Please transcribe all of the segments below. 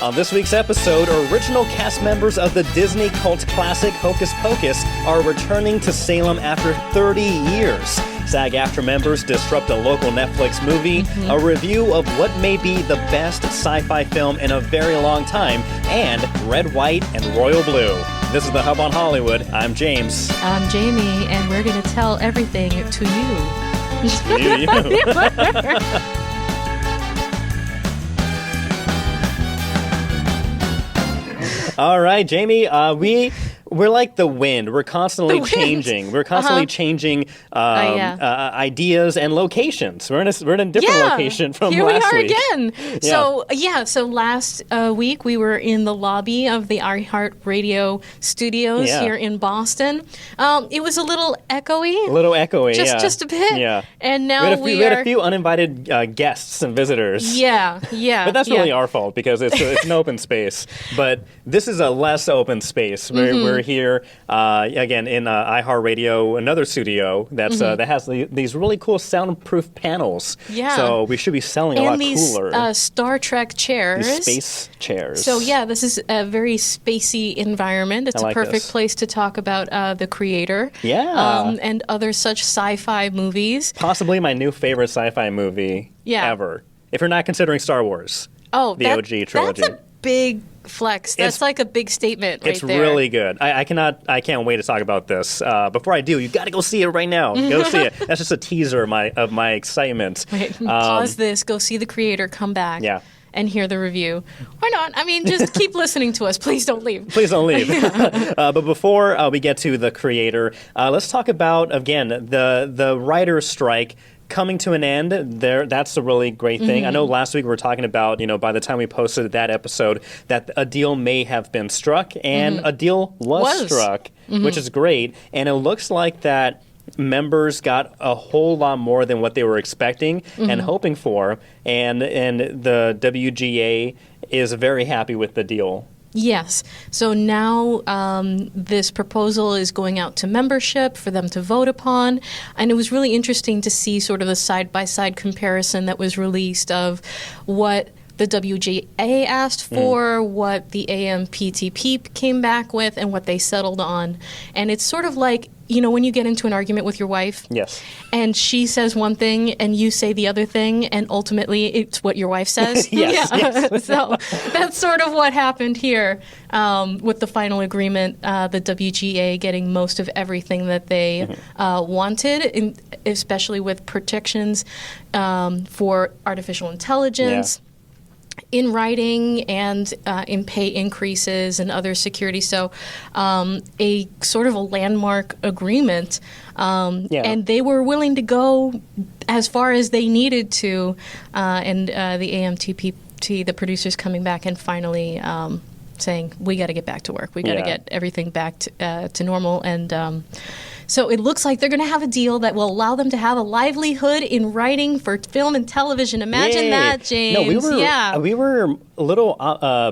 On this week's episode, original cast members of the Disney cult classic Hocus Pocus are returning to Salem after 30 years. SAG-AFTRA members disrupt a local Netflix movie, a review of what may be the best sci-fi film in a very long time, and Red, White, and Royal Blue. This is The Hub on Hollywood. I'm James. I'm Jamie, and we're going to tell everything to you. All right, Jamie, we're like the wind. We're constantly changing. We're constantly changing ideas and locations. We're in a different location from last week. Here we are again. So last week we were in the lobby of the iHeartRadio studios here in Boston. It was a little echoey. Just a bit. Yeah. And now we had a few uninvited guests and visitors. Yeah. But that's really our fault because it's an open space. But this is a less open space. We're here again in iHeartRadio, another studio that has these really cool soundproof panels. Yeah. So we should be selling a lot cooler. And these Star Trek chairs. These space chairs. So this is a very spacey environment. It's a perfect place to talk about the creator. Yeah. And other such sci-fi movies. Possibly my new favorite sci-fi movie ever. If you're not considering Star Wars. Oh, the OG trilogy. That's a big flex. That's like a big statement right there. It's really good. I can't wait to talk about this. Before I do, you got to go see it right now. Go see it. That's just a teaser of my excitement. Wait, pause this. Go see the creator. Come back. Yeah. And hear the review. Why not? I mean, just keep listening to us. Please don't leave. Please don't leave. But before we get to the creator, let's talk about, again, the writer's strike coming to an end. That's a really great thing. I know last week we were talking about, by the time we posted that episode, that a deal may have been struck, and a deal was struck, which is great. And it looks like that members got a whole lot more than what they were expecting and hoping for, and the WGA is very happy with the deal. Yes. So now this proposal is going out to membership for them to vote upon. And it was really interesting to see sort of a side-by-side comparison that was released of what the WGA asked for, what the AMPTP came back with, and what they settled on. And it's sort of like, when you get into an argument with your wife, yes, and she says one thing and you say the other thing, and ultimately it's what your wife says. Yes. So that's sort of what happened here with the final agreement, the WGA getting most of everything that they wanted, especially with protections for artificial intelligence. In writing and in pay increases and other security. So a sort of a landmark agreement. And they were willing to go as far as they needed to. And the AMTP, the producers coming back and finally saying, we got to get back to work. We got to get everything back to normal. And so it looks like they're going to have a deal that will allow them to have a livelihood in writing for film and television. Imagine that, James. No, we were a little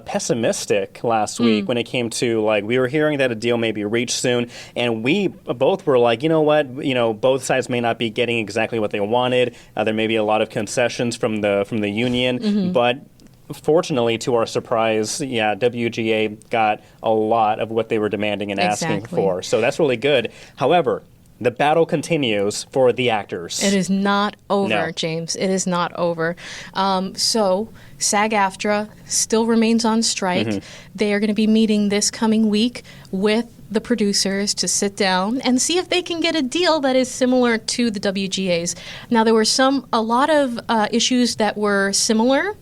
pessimistic last week when it came to, we were hearing that a deal may be reached soon, and we both were like, you know what, both sides may not be getting exactly what they wanted. There may be a lot of concessions from the union, but fortunately, to our surprise, WGA got a lot of what they were demanding and asking for. So that's really good. However, the battle continues for the actors. It is not over, James. It is not over. So SAG-AFTRA still remains on strike. They are going to be meeting this coming week with the producers to sit down and see if they can get a deal that is similar to the WGA's. Now, there were a lot of issues that were similar,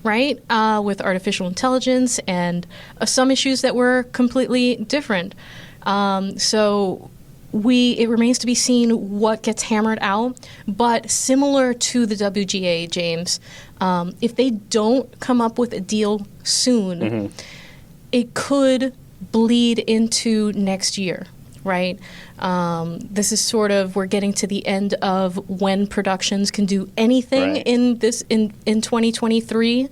right, with artificial intelligence, and some issues that were completely different. So it remains to be seen what gets hammered out. But similar to the WGA, James, if they don't come up with a deal soon, it could bleed into next year. Right? This is sort of, we're getting to the end of when productions can do anything in 2023.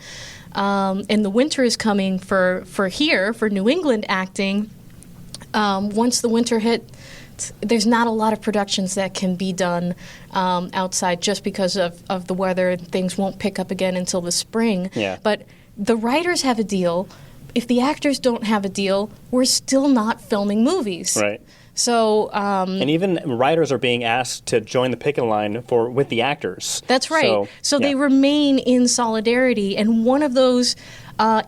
And the winter is coming for New England acting. Once the winter hit, there's not a lot of productions that can be done outside just because of the weather. Things won't pick up again until the spring. Yeah. But the writers have a deal. If the actors don't have a deal, we're still not filming movies. Right. So, and even writers are being asked to join the picket line with the actors. That's right. So they remain in solidarity, and one of those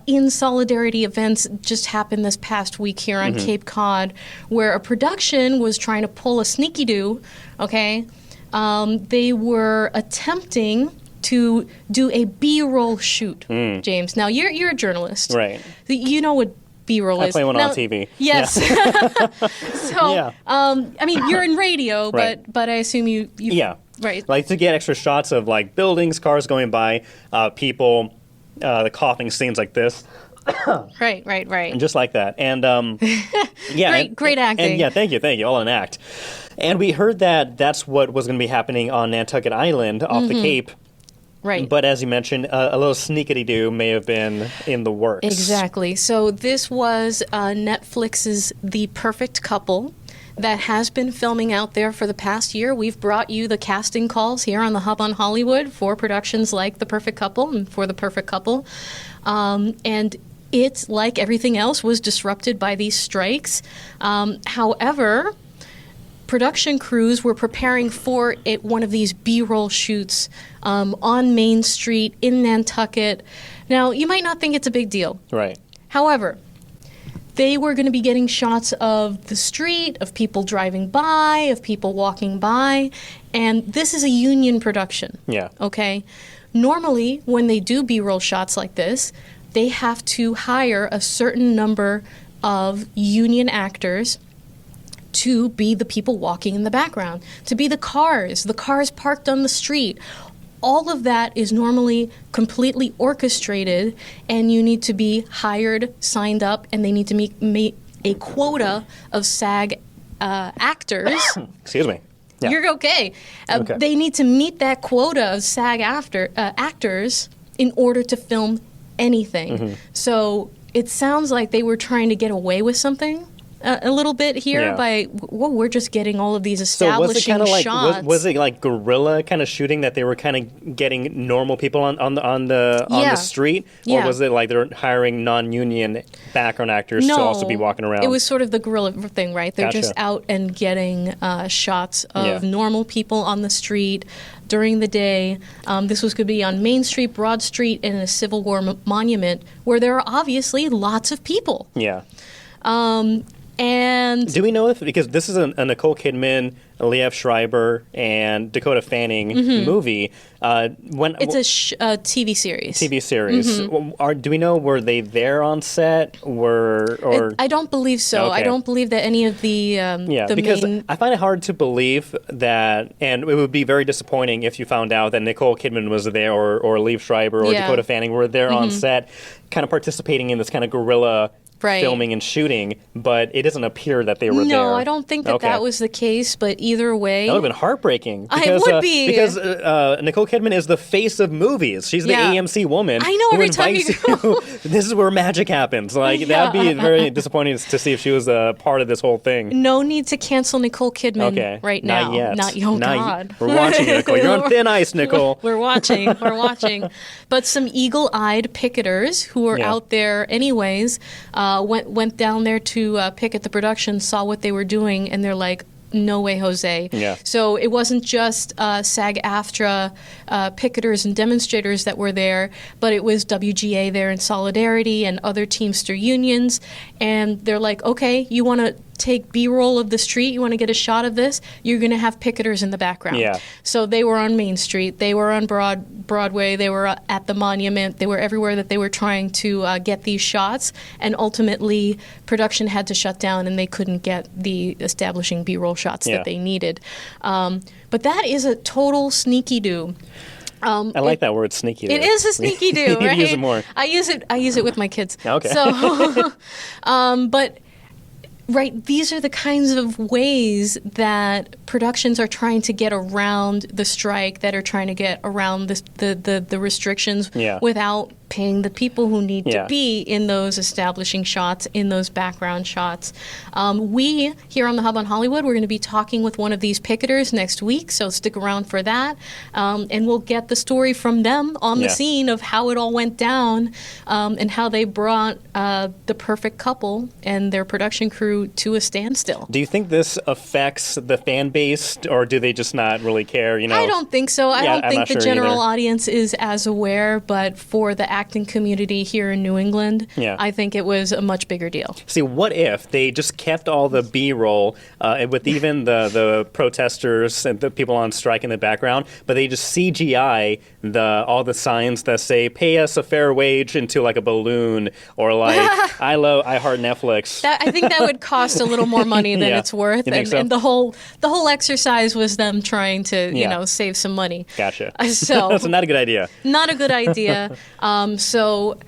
in solidarity events just happened this past week here on Cape Cod, where a production was trying to pull a sneaky-do. Okay, they were attempting to do a B-roll shoot. James, now you're a journalist, right? You know what B-roll is. I play one on TV. Yes. So, I mean, you're in radio, Right. but I assume you right. Like to get extra shots of like buildings, cars going by, people, the coughing scenes like this. Right. And just like that. And great acting. And thank you, all an act. And we heard that that's what was going to be happening on Nantucket Island off the Cape. Right. But as you mentioned, a little sneakity-doo may have been in the works. Exactly. So this was Netflix's The Perfect Couple that has been filming out there for the past year. We've brought you the casting calls here on the Hub on Hollywood for productions like The Perfect Couple and For the Perfect Couple. And it, like everything else, was disrupted by these strikes. However, production crews were preparing for one of these B-roll shoots on Main Street in Nantucket. Now, you might not think it's a big deal. Right. However, they were going to be getting shots of the street, of people driving by, of people walking by, and this is a union production. Yeah. Okay? Normally, when they do B-roll shots like this, they have to hire a certain number of union actors to be the people walking in the background, to be the cars parked on the street. All of that is normally completely orchestrated, and you need to be hired, signed up, and they need to meet a quota of SAG actors. Excuse me. Yeah. You're okay. Okay. They need to meet that quota of SAG-AFTRA actors in order to film anything. So it sounds like they were trying to get away with something a little bit here by, we're just getting all of these establishing shots. Was it like guerrilla kind of shooting that they were kind of getting normal people on the street, or was it like they're hiring non-union background actors to also be walking around? It was sort of the guerrilla thing, right? They're just out and getting shots of normal people on the street during the day. This was going to be on Main Street, Broad Street, and a Civil War monument where there are obviously lots of people. Yeah. And do we know if, because this is a Nicole Kidman, Liev Schreiber, and Dakota Fanning movie? It's a TV series. TV series. Do we know, were they there on set? I don't believe so. Okay. I don't believe that any of the because main... I find it hard to believe that, and it would be very disappointing if you found out that Nicole Kidman was there, or Liev Schreiber, or Dakota Fanning were there on set, kind of participating in this kind of guerrilla filming and shooting, but it doesn't appear that they were there. No, I don't think that was the case, but either way... That would have been heartbreaking. It would be. Because Nicole Kidman is the face of movies. She's the AMC woman. I know, every time you go... This is where magic happens. Like, that would be very disappointing to see if she was a part of this whole thing. No need to cancel Nicole Kidman right now. Not yet. God. We're watching it, Nicole. You're on thin ice, Nicole. We're watching. But some eagle-eyed picketers who were out there anyways went down there to picket the production, saw what they were doing, and they're like, no way, Jose. Yeah. So it wasn't just SAG-AFTRA picketers and demonstrators that were there, but it was WGA there in solidarity and other Teamster unions. And they're like, okay, you want to take B-roll of the street, you want to get a shot of this, you're going to have picketers in the background. Yeah. So they were on Main Street, they were on Broadway, they were at the monument, they were everywhere that they were trying to get these shots, and ultimately production had to shut down and they couldn't get the establishing B-roll shots that they needed. But that is a total sneaky-do. I like that word, sneaky. It is a sneaky do, right? Use it more. I use it with my kids. Okay. So, but right, these are the kinds of ways that productions are trying to get around the strike, that are trying to get around the restrictions without paying the people who need to be in those establishing shots, in those background shots. We, here on the Hub on Hollywood, we're going to be talking with one of these picketers next week, so stick around for that. And we'll get the story from them on the scene of how it all went down, and how they brought the perfect couple and their production crew to a standstill. Do you think this affects the fan base, or do they just not really care? I don't think so. I don't think the general audience is as aware, but for the acting community here in New England, I think it was a much bigger deal. See, what if they just kept all the B-roll with even the protesters and the people on strike in the background, but they just CGI all the signs that say "pay us a fair wage" into like a balloon, or like I heart Netflix. I think that would cost a little more money than it's worth. You think so? And the whole exercise was them trying to save some money. Gotcha. So that's not a good idea. Not a good idea. So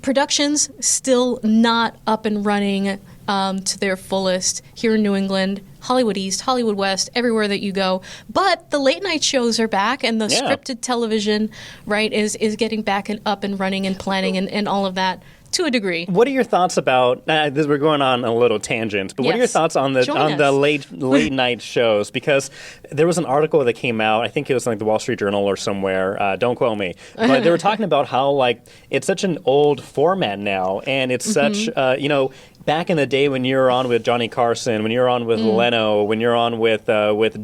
productions still not up and running to their fullest here in New England, Hollywood East, Hollywood West, everywhere that you go. But the late night shows are back, and the scripted television, right, is getting back and up and running and planning and all of that. To a degree. What are your thoughts about? We're going on a little tangent, but what are your thoughts on the late night shows? Because there was an article that came out. I think it was like the Wall Street Journal or somewhere. Don't quote me, but they were talking about how like it's such an old format now, and it's such back in the day when you were on with Johnny Carson, when you were on with Leno, when you're on with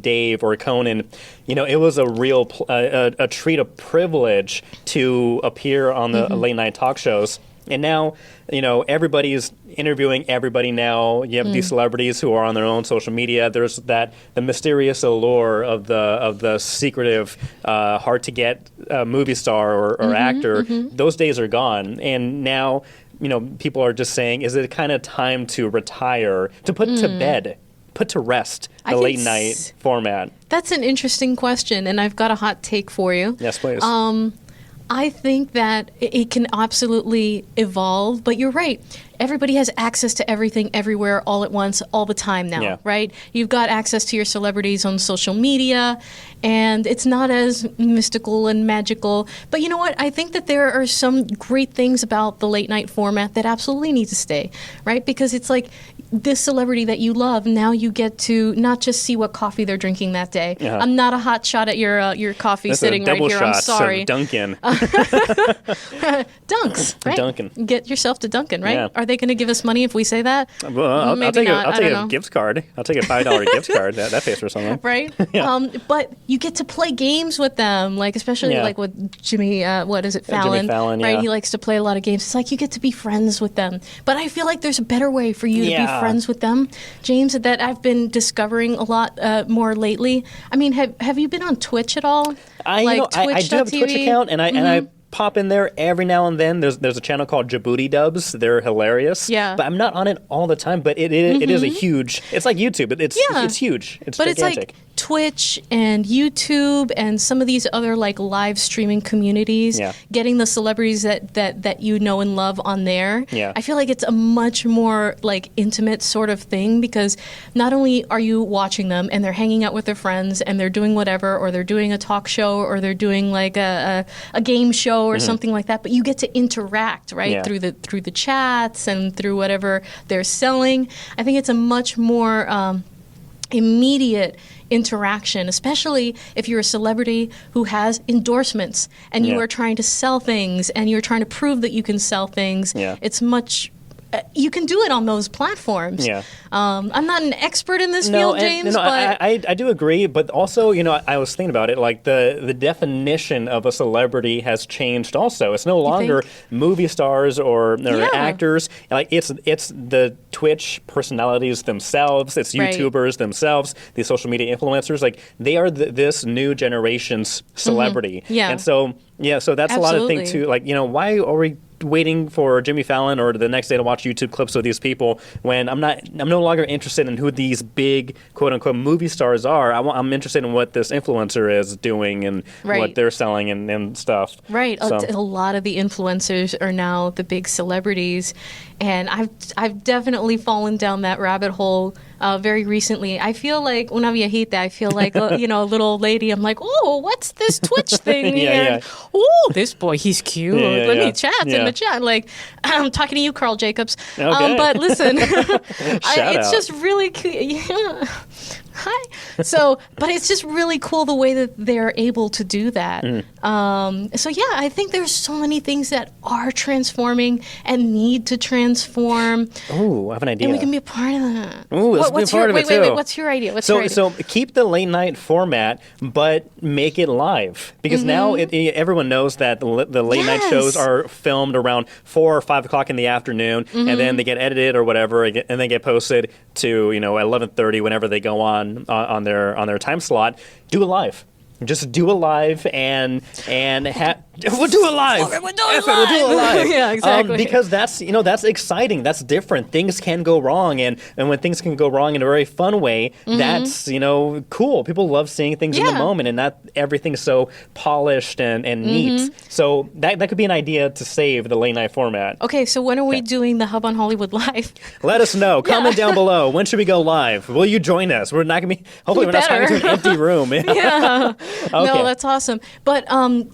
Dave or Conan, it was a real a treat, a privilege to appear on the late night talk shows. And now, everybody's interviewing everybody now. You have these celebrities who are on their own social media. There's the mysterious allure of the secretive, hard to get movie star or actor. Those days are gone. And now, people are just saying, is it kind of time to retire, to put to bed, put to rest the late night format? That's an interesting question, and I've got a hot take for you. Yes, please. I think that it can absolutely evolve, but you're right. Everybody has access to everything, everywhere, all at once, all the time now, right? You've got access to your celebrities on social media, and it's not as mystical and magical. But you know what? I think that there are some great things about the late night format that absolutely need to stay, right? Because it's like this celebrity that you love, now you get to not just see what coffee they're drinking that day. I'm not a hot shot at your coffee. That's sitting right here. I'm sorry. Dunkin'. Dunks, right? Dunkin'. Get yourself to Dunkin', right? Yeah. Are they going to give us money if we say that? Well, I'll take a gift card. I'll take a $5 gift card. That pays for something. Right? But you get to play games with them, like especially like with Jimmy, what is it, Fallon? Jimmy Fallon, right? He likes to play a lot of games. It's like you get to be friends with them. But I feel like there's a better way for you to be friends with them, James, that I've been discovering a lot more lately. I mean, have you been on Twitch at all? I do have a Twitch account, and I pop in there every now and then. There's a channel called Djibouti Dubs. They're hilarious. Yeah. But I'm not on it all the time. But it is a huge. It's like YouTube. It's huge. It's gigantic. It's like Twitch and YouTube and some of these other like live streaming communities. Getting the celebrities that you know and love on there. I feel like it's a much more like intimate sort of thing, because not only are you watching them and they're hanging out with their friends and they're doing whatever, or they're doing a talk show, or they're doing like a game show or something like that, but you get to interact, right? Through the chats and through whatever they're selling. I think it's a much more immediate interaction, especially if you're a celebrity who has endorsements and you are trying to sell things and you're trying to prove that you can sell things. It's much. You can do it on those platforms. I'm not an expert in this field, James. But I do agree, but also, I was thinking about it. Like the definition of a celebrity has changed. Also, it's no longer movie stars or actors. Like it's the Twitch personalities themselves. It's YouTubers themselves. These social media influencers. Like they are this new generation's celebrity. And so so that's a lot of things too. Like why are we waiting for Jimmy Fallon or the next day to watch YouTube clips of these people when I'm no longer interested in who these big quote unquote movie stars are. I'm interested in what this influencer is doing and what they're selling and stuff. Right. So. A lot of the influencers are now the big celebrities, and I've definitely fallen down that rabbit hole very recently. I feel like una viejita. I feel like a little lady. I'm like, oh, what's this Twitch thing? Yeah. Oh, this boy, he's cute. Let me chat in the chat. Like, I'm talking to you, Carl Jacobs. Okay. But listen, it's out. Just really cute. Yeah. Hi. So, but it's just really cool the way that they're able to do that. So yeah, I think there's so many things that are transforming and need to transform. Ooh, I have an idea. And we can be a part of that. Ooh, let's be a part of it too. Wait, what's your idea? So keep the late night format, but make it live. Because now everyone knows that the late night shows are filmed around 4 or 5 o'clock in the afternoon, and then they get edited or whatever, and then get posted to 11:30 whenever they go on their time slot. Do it live. Just do it live and we'll do it live. We'll do it live. Yeah, exactly. Because that's exciting. That's different. Things can go wrong, and when things can go wrong in a very fun way, that's cool. People love seeing things in the moment, and not everything's so polished and neat. So that could be an idea to save the late night format. Okay, so when are we doing the Hub on Hollywood live? Let us know. Comment down below. When should we go live? Will you join us? We're not gonna be. Hopefully, we're not talking to an empty room. Yeah. Okay. No, that's awesome. But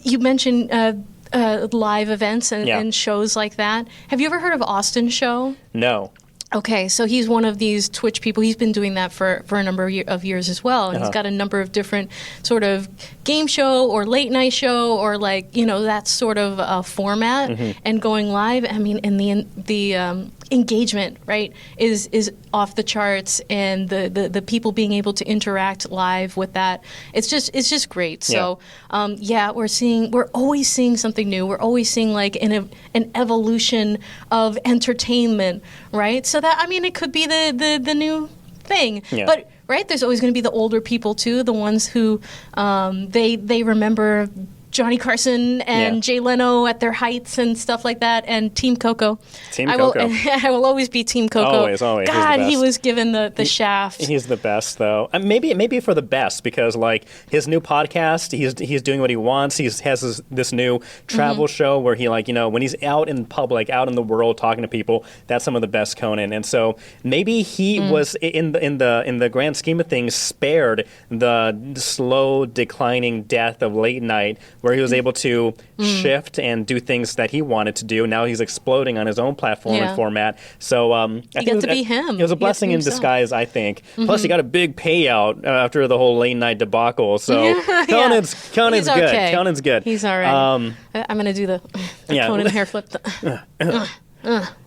you mentioned live events and shows like that. Have you ever heard of Austin's show? No. Okay, so he's one of these Twitch people. He's been doing that for a number of years as well. And he's got a number of different sort of game show or late night show or that sort of format and going live. I mean, and the engagement, right, is off the charts, and the people being able to interact live with that. It's just great. So we're always seeing something new. We're always seeing like an evolution of entertainment, right? So that, I mean, it could be the new thing. Yeah. But right, there's always going to be the older people too, the ones who they remember Johnny Carson and Jay Leno at their heights and stuff like that, and Team Coco. Team Coco. I will always be Team Coco. Always. God, he was given the shaft. He's the best, though. Maybe for the best, because like his new podcast, he's doing what he wants. He has this new travel show where he when he's out in public, out in the world talking to people, that's some of the best Conan. And so maybe he was in the grand scheme of things spared the slow declining death of late night, where he was able to shift and do things that he wanted to do. Now he's exploding on his own platform and format. So I think it was, to be him. It was a blessing in disguise, I think. Plus, he got a big payout after the whole late night debacle. So Conan's good. Okay. Conan's good. He's all right. I'm going to do the Conan hair flip.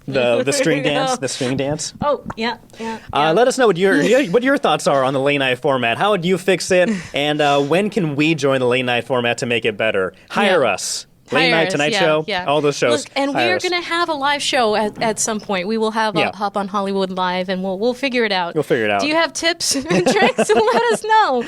The string dance. The string dance. Oh, yeah. Let us know what your thoughts are on the late night format. How would you fix it? And when can we join the late night format to make it better? Hire us. Late Night, Tonight Show, all those shows. Look, and we are going to have a live show at some point. We will have a Hop on Hollywood live, and we'll figure it out. We'll figure it out. Do you have tips and tricks? Let us know.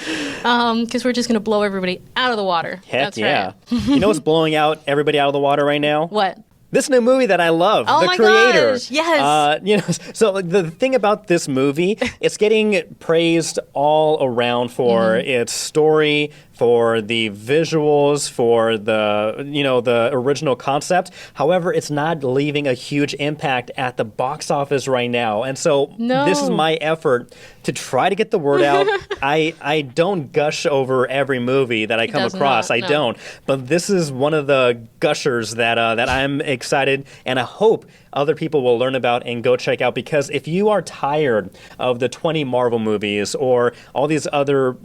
Because we're just going to blow everybody out of the water. Heck That's yeah. Right. You know what's blowing out everybody out of the water right now? What? This new movie that I love, The Creator. Gosh, yes. So the thing about this movie, it's getting praised all around for its story, for the visuals, for the original concept. However, it's not leaving a huge impact at the box office right now. And so this is my effort to try to get the word out. I don't gush over every movie that I come across. I don't. But this is one of the gushers that I'm excited, and I hope other people will learn about and go check out, because if you are tired of the 20 Marvel movies or all these other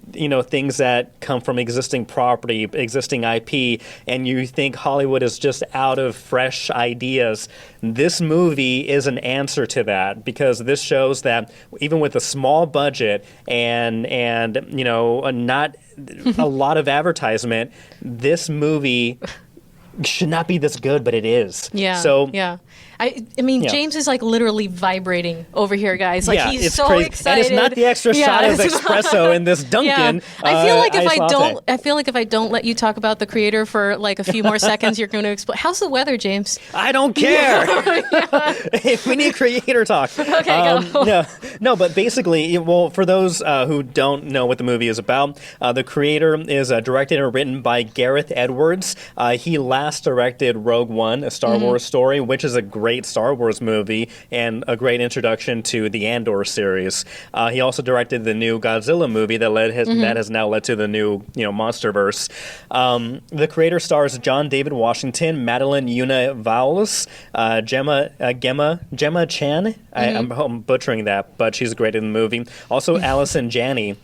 things that come from existing property, existing IP, and you think Hollywood is just out of fresh ideas, this movie is an answer to that, because this shows that even with a small budget and not a lot of advertisement, this movie should not be this good, but it is. Yeah. So I mean, James is like literally vibrating over here, guys. Like he's so crazy. excited. And it's not the extra shot of espresso in this Dunkin'. I feel like if I don't let you talk about The Creator for like a few more seconds, you're going to explode. How's the weather, James? I don't care. We need creator talk. Okay, go. No, but basically, well, for those who don't know what the movie is about, the creator is directed and written by Gareth Edwards. He last directed Rogue One, a Star Wars story, which is a great Star Wars movie and a great introduction to the Andor series. He also directed the new Godzilla movie that has now led to the new MonsterVerse. The creator stars John David Washington, Madeline Yuna Vowles, Gemma Chan. I'm butchering that, but she's great in the movie. Also, Allison Janney.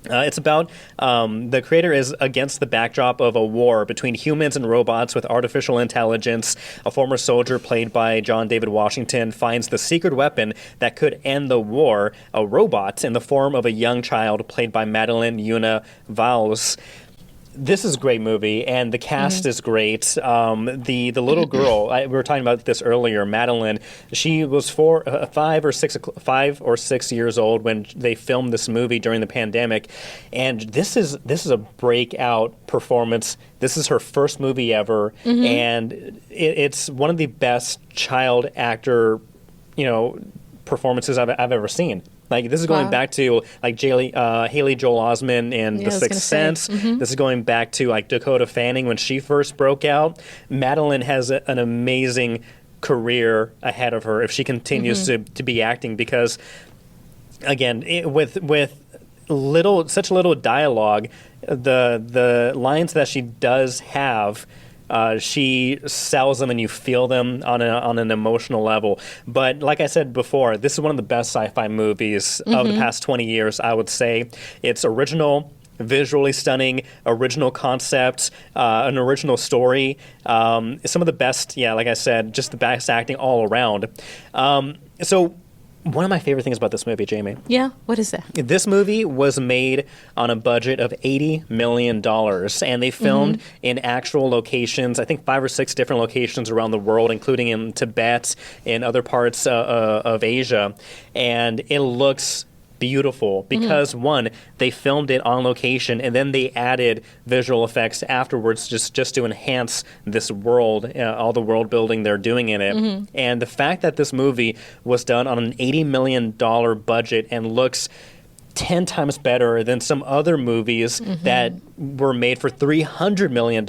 It's about the creator is against the backdrop of a war between humans and robots with artificial intelligence. A former soldier played by John David Washington finds the secret weapon that could end the war, a robot in the form of a young child played by Madeline Yuna Vowles. This is a great movie, and the cast is great. The little girl, we were talking about this earlier, Madeline, she was 5 or 6 years old when they filmed this movie during the pandemic, and this is a breakout performance. This is her first movie ever, and it's one of the best child actor, performances I've ever seen. Like, this is going back to, like, Haley Joel Osment in The Sixth Sense. This is going back to, like, Dakota Fanning when she first broke out. Madeline has an amazing career ahead of her if she continues to be acting because, again, with such little dialogue, the lines that she does have, she sells them and you feel them on an emotional level. But like I said before, this is one of the best sci-fi movies of the past 20 years, I would say. It's original, visually stunning, original concept, an original story. Some of the best, like I said, just the best acting all around. So one of my favorite things about this movie, Jamie. Yeah? What is that? This movie was made on a budget of $80 million, and they filmed in actual locations, I think 5 or 6 different locations around the world, including in Tibet and other parts of Asia. And it looks beautiful because one, they filmed it on location and then they added visual effects afterwards just to enhance this world, all the world building they're doing in it. And the fact that this movie was done on an $80 million budget and looks 10 times better than some other movies that were made for $300 million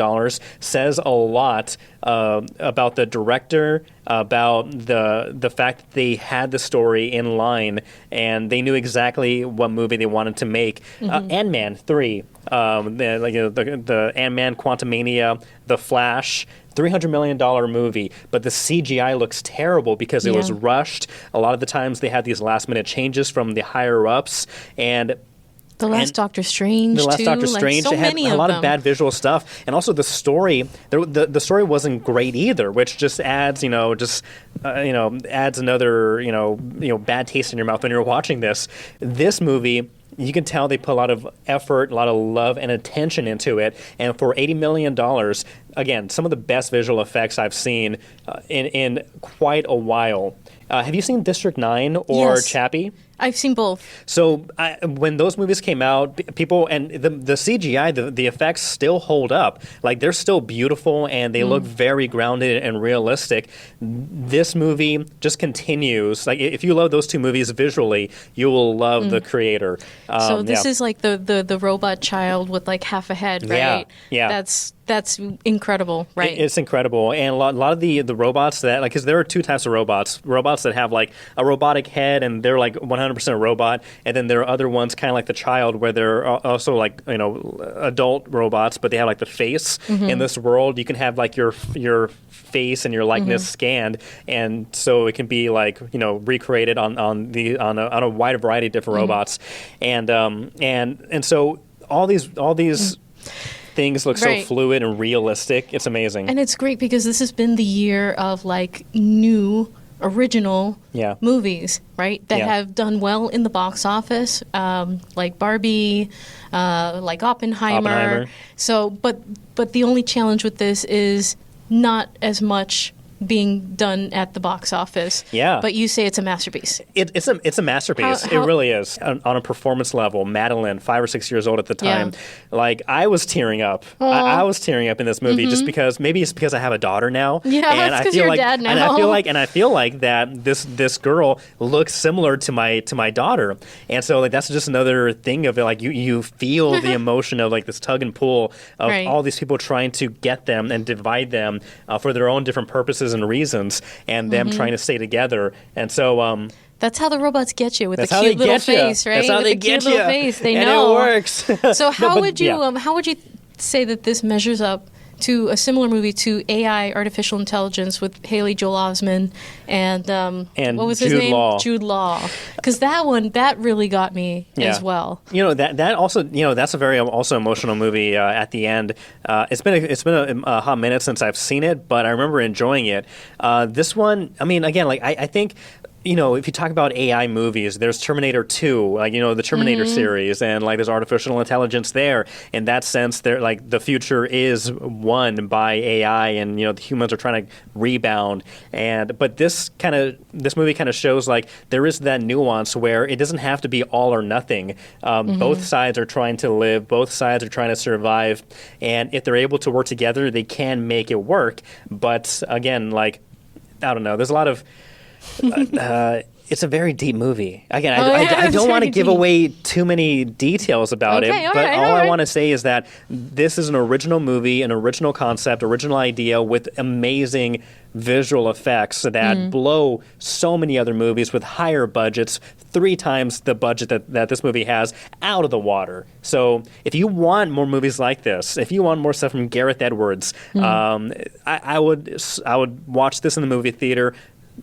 says a lot about the director, about the fact that they had the story in line and they knew exactly what movie they wanted to make. Ant-Man 3, the Ant-Man Quantumania, The Flash, $300 million movie, but the CGI looks terrible because it was rushed. A lot of the times they had these last-minute changes from the higher-ups, and The Last Doctor Strange, The Last Doctor Strange, so it had many a lot of of bad visual stuff, and also the story. The story wasn't great either, which just adds, adds another, bad taste in your mouth when you're watching this. This movie, you can tell they put a lot of effort, a lot of love and attention into it, and for $80 million, again, some of the best visual effects I've seen in quite a while. Have you seen District 9 or Chappie? I've seen both. So when those movies came out, people and the CGI, the effects still hold up. Like, they're still beautiful and they look very grounded and realistic. This movie just continues. Like, if you love those two movies visually, you will love the creator. So this is like the robot child with like half a head, right? Yeah. That's incredible, right? It's incredible. And a lot of the robots that, like, because there are two types of robots that have, like, a robotic head and they're, like, 100% robot. And then there are other ones, kind of like the child, where they're also, like, adult robots, but they have, like, the face. In this world, you can have, like, your face and your likeness scanned. And so it can be, like, recreated on a wide variety of different robots. And so all these things look so fluid and realistic. It's amazing. And it's great because this has been the year of, like, new original movies, right? That have done well in the box office, like Barbie, like Oppenheimer. So, but the only challenge with this is not as much being done at the box office. Yeah. But you say it's a masterpiece. It's a masterpiece. How- It really is. On a performance level, Madeline, 5 or 6 years old at the time, like I was tearing up. I was tearing up in this movie just because maybe it's because I have a daughter now. Yeah, and it's I 'cause feel you're like, dad now. And I feel like that this girl looks similar to my daughter, and so like that's just another thing of it. Like you feel the emotion of like this tug and pull of all these people trying to get them and divide them for their own different purposes and reasons, and them trying to stay together. And so That's how the robots get you with the that's how cute they little get you. face, right? That's how with they the cute get you. little face, they and know. it works. So how would you yeah. how would you say that this measures up to a similar movie to AI, Artificial Intelligence, with Haley Joel Osment and what was his Jude name? Law. Jude Law. Because that really got me as well. You know that also that's a very also emotional movie at the end. It's been a hot minute since I've seen it, but I remember enjoying it. This one, I mean, again, like I think. If you talk about AI movies, there's Terminator 2, like, the Terminator series, and like there's artificial intelligence there. In that sense, they're like the future is won by AI, and the humans are trying to rebound. But this movie kind of shows like there is that nuance where it doesn't have to be all or nothing. Both sides are trying to live, both sides are trying to survive, and if they're able to work together, they can make it work. But again, like I don't know, there's a lot of it's a very deep movie. Again, I don't want to give away too many details about it, but all I want to say is that this is an original movie, an original concept, original idea with amazing visual effects that blow so many other movies with higher budgets, 3 times the budget that this movie has, out of the water. So if you want more movies like this, if you want more stuff from Gareth Edwards, I would watch this in the movie theater.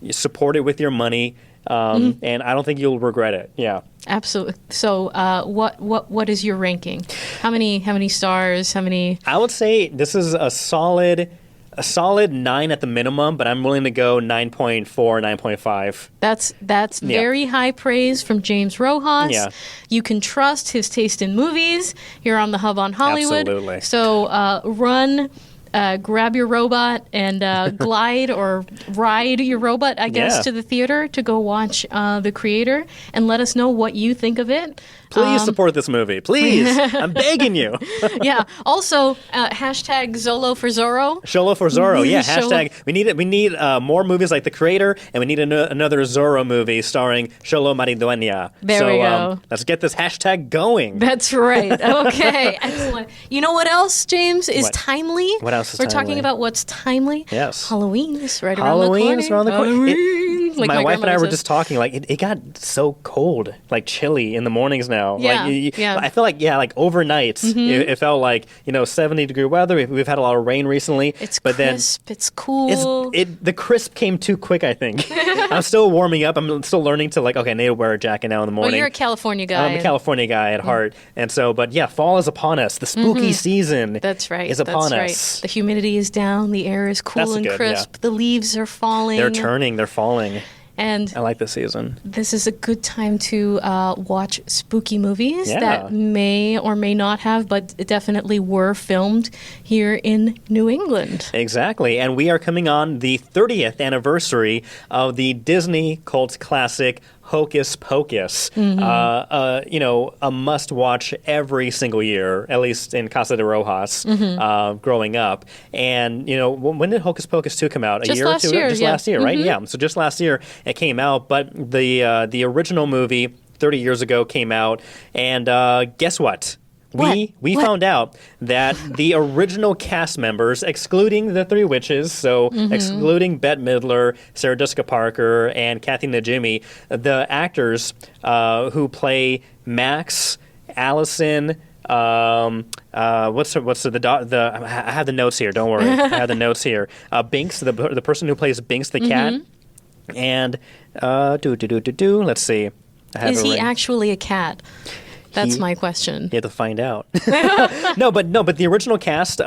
You support it with your money, and I don't think you'll regret it. Yeah, absolutely. So, what is your ranking? How many stars? How many? I would say this is a solid 9 at the minimum, but I'm willing to go 9.4, 9.5. That's very high praise from James Rojas. Yeah. You can trust his taste in movies. You're on the Hub on Hollywood. Absolutely. So run. Grab your robot and glide or ride your robot, I guess, to the theater to go watch The Creator and let us know what you think of it. Please support this movie. Please. I'm begging you. Yeah. Also, hashtag Zolo for Zorro. Sholo for Zorro. Yeah. Hashtag. We need more movies like The Creator, and we need another Zorro movie starring Sholo Maridueña. There we go. Let's get this hashtag going. That's right. Okay. Excellent. You know what else, James, is timely? What else is We're timely? talking about what's timely. Yes. Halloween is right around the corner. Halloween is around the corner. Halloween, like my wife and I were grandmother just talking, like, it got so cold, like chilly in the mornings now. Yeah, like, yeah. I feel like, like overnight, it felt like, 70-degree weather. We've had a lot of rain recently. It's but crisp. It's cool. The crisp came too quick, I think. I'm still warming up. I'm still learning to, like, okay, I need to wear a jacket now in the morning. Well, you're a California guy. I'm a California guy at heart. And so, but yeah, fall is upon us. The spooky season That's right. is upon That's us. right. The humidity is down. The air is cool That's and good, crisp. yeah. The leaves are falling. They're turning. They're falling. And I like this season. this is a good time to watch spooky movies Yeah. that may or may not have, but definitely were filmed here in New England. Exactly. And we are coming on the 30th anniversary of the Disney cult classic Hocus Pocus. A must-watch every single year, at least in Casa de Rojas, growing up. And, when did Hocus Pocus 2 come out? Just a year or last two year, ago? Just yeah. last year, right? Yeah. So just last year it came out. But the original movie 30 years ago came out. And guess what? We found out that the original cast members, excluding the 3 witches, so excluding Bette Midler, Sarah Jessica Parker, and Kathy Najimy, the actors who play Max, Allison, I have the notes here. Don't worry, I have the notes here. Binks, the person who plays Binks the cat, and let's see. Is he actually a cat? That's my question. You have to find out. No, but the original cast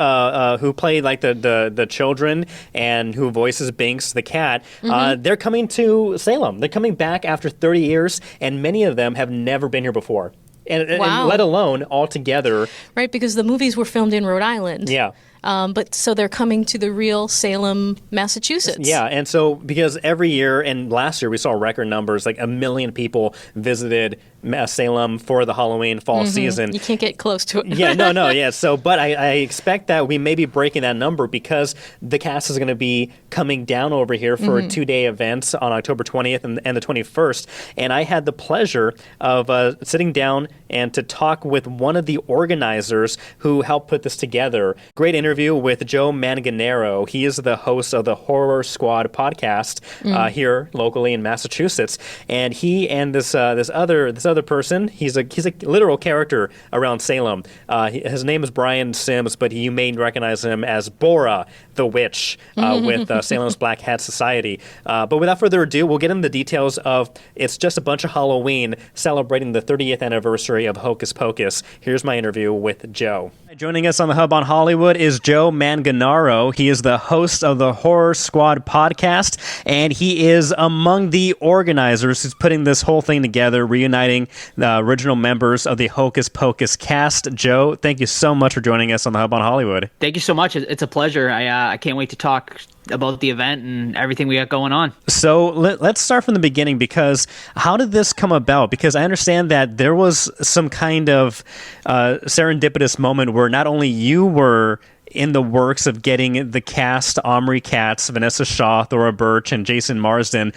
who play like the children and who voices Binks the cat, they're coming to Salem. They're coming back after 30 years, and many of them have never been here before. And let alone all together. Right, because the movies were filmed in Rhode Island. Yeah. But so they're coming to the real Salem, Massachusetts. Yeah, and so because every year, and last year we saw record numbers, like 1 million people visited Salem for the Halloween fall season. You can't get close to it. Yeah. So, but I expect that we may be breaking that number because the cast is going to be coming down over here for a 2-day event on October 20th and the 21st. And I had the pleasure of sitting down and to talk with one of the organizers who helped put this together. Great interview with Joe Manganaro. He is the host of the Horror Squad podcast here locally in Massachusetts. And he and this other person, he's a literal character around Salem. His name is Brian Sims, but you may recognize him as Bora, the witch, with Salem's Black Hat Society. But without further ado, we'll get into the details of It's Just a Bunch of Halloween, celebrating the 30th anniversary of Hocus Pocus. Here's my interview with Joe. Joining us on the Hub on Hollywood is Joe Manganaro. He is the host of the Horror Squad podcast, and he is among the organizers who's putting this whole thing together, reuniting the original members of the Hocus Pocus cast. Joe, thank you so much for joining us on the Hub on Hollywood. Thank you so much. It's a pleasure. I can't wait to talk about the event and everything we got going on. So let's start from the beginning, because how did this come about? Because I understand that there was some kind of serendipitous moment where not only you were in the works of getting the cast, Omri Katz, Vanessa Shaw, Thora Birch, and Jason Marsden,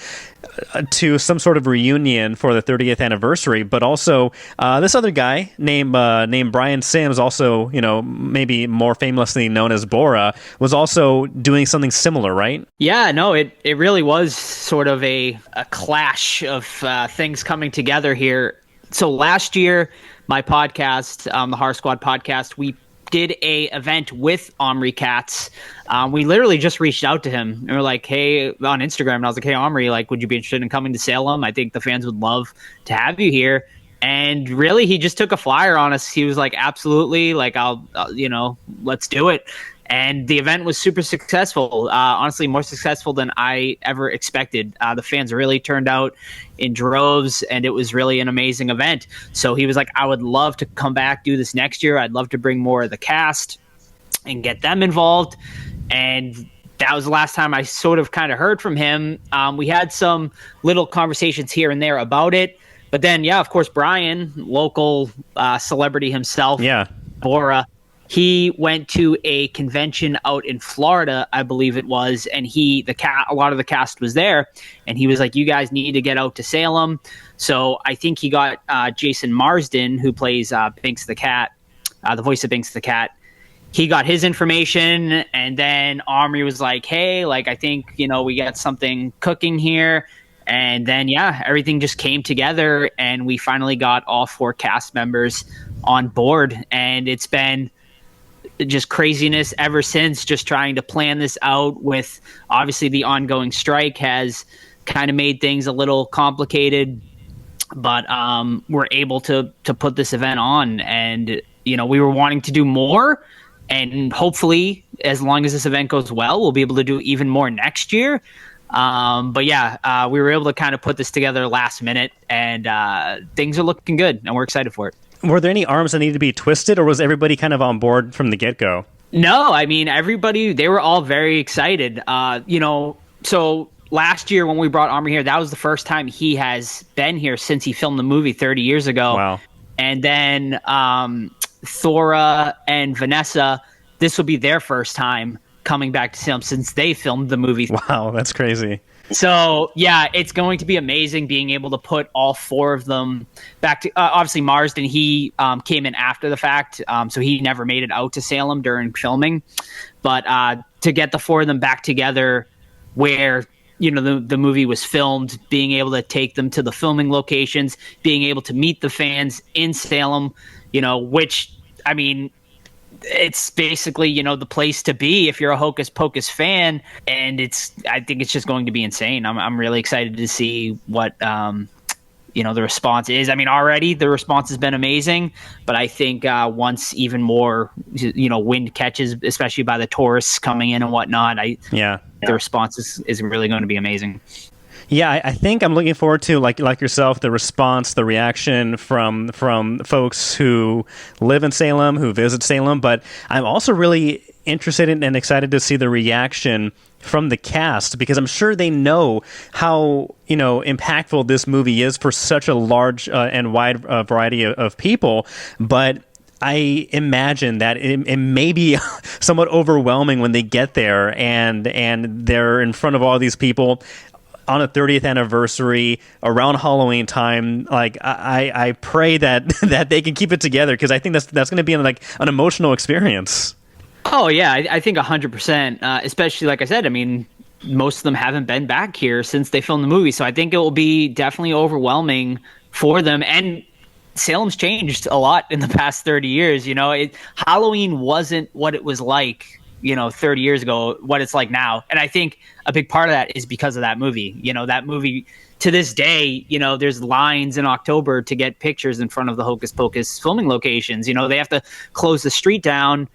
to some sort of reunion for the 30th anniversary, but also this other guy named Brian Sims, also, maybe more famously known as Bora, was also doing something similar, right? Yeah, no, it really was sort of a clash of things coming together here. So last year, my podcast, the Horror Squad podcast, we did a event with Omri Katz. We literally just reached out to him and we're like, hey, on Instagram. And I was like, hey, Omri, would you be interested in coming to Salem? I think the fans would love to have you here. And really, he just took a flyer on us. He was like, absolutely. I'll let's do it. And the event was super successful, honestly, more successful than I ever expected. The fans really turned out in droves, and it was really an amazing event. So he was like, I would love to come back, do this next year. I'd love to bring more of the cast and get them involved. And that was the last time I sort of kind of heard from him. We had some little conversations here and there about it. But then, yeah, of course, Brian, local celebrity himself, Bora, he went to a convention out in Florida, I believe it was, and a lot of the cast was there, and he was like, you guys need to get out to Salem. So I think he got Jason Marsden, who plays Binks the Cat, the voice of Binks the Cat. He got his information, and then Omri was like, hey, I think, we got something cooking here. And then, everything just came together, and we finally got all 4 cast members on board, and it's been just craziness ever since, just trying to plan this out. With obviously the ongoing strike has kind of made things a little complicated, but we're able to put this event on, and we were wanting to do more, and hopefully as long as this event goes well, we'll be able to do even more next year. But we were able to kind of put this together last minute, and things are looking good, and we're excited for it. Were there any arms that needed to be twisted, or was everybody kind of on board from the get-go? No, I mean, everybody, they were all very excited. So last year when we brought Omri here, that was the first time he has been here since he filmed the movie 30 years ago. Wow. And then Thora and Vanessa, this will be their first time coming back to Salem since they filmed the movie. Wow, that's crazy. So, it's going to be amazing being able to put all 4 of them back to, obviously Marsden, he came in after the fact, so he never made it out to Salem during filming. But to get the 4 of them back together where, the movie was filmed, being able to take them to the filming locations, being able to meet the fans in Salem, which, I mean, it's basically, the place to be if you're a Hocus Pocus fan, and I think it's just going to be insane. I'm really excited to see what the response is. I mean, already the response has been amazing, but I think once even more wind catches, especially by the tourists coming in and whatnot, the response is really going to be amazing. Yeah, I think I'm looking forward to, like yourself, the response, the reaction from folks who live in Salem, who visit Salem. But I'm also really interested in and excited to see the reaction from the cast, because I'm sure they know how, impactful this movie is for such a large and wide variety of people. But I imagine that it may be somewhat overwhelming when they get there and they're in front of all these people on a 30th anniversary around Halloween time. Like, I pray that that they can keep it together, because I think that's going to be an emotional experience. Oh yeah, I think 100%. Especially, like I said, I mean, most of them haven't been back here since they filmed the movie, so I think it will be definitely overwhelming for them. And Salem's changed a lot in the past 30 years. Halloween wasn't what it was like, 30 years ago, what it's like now. And I think a big part of that is because of that movie. That movie, to this day, there's lines in October to get pictures in front of the Hocus Pocus filming locations. They have to close the street down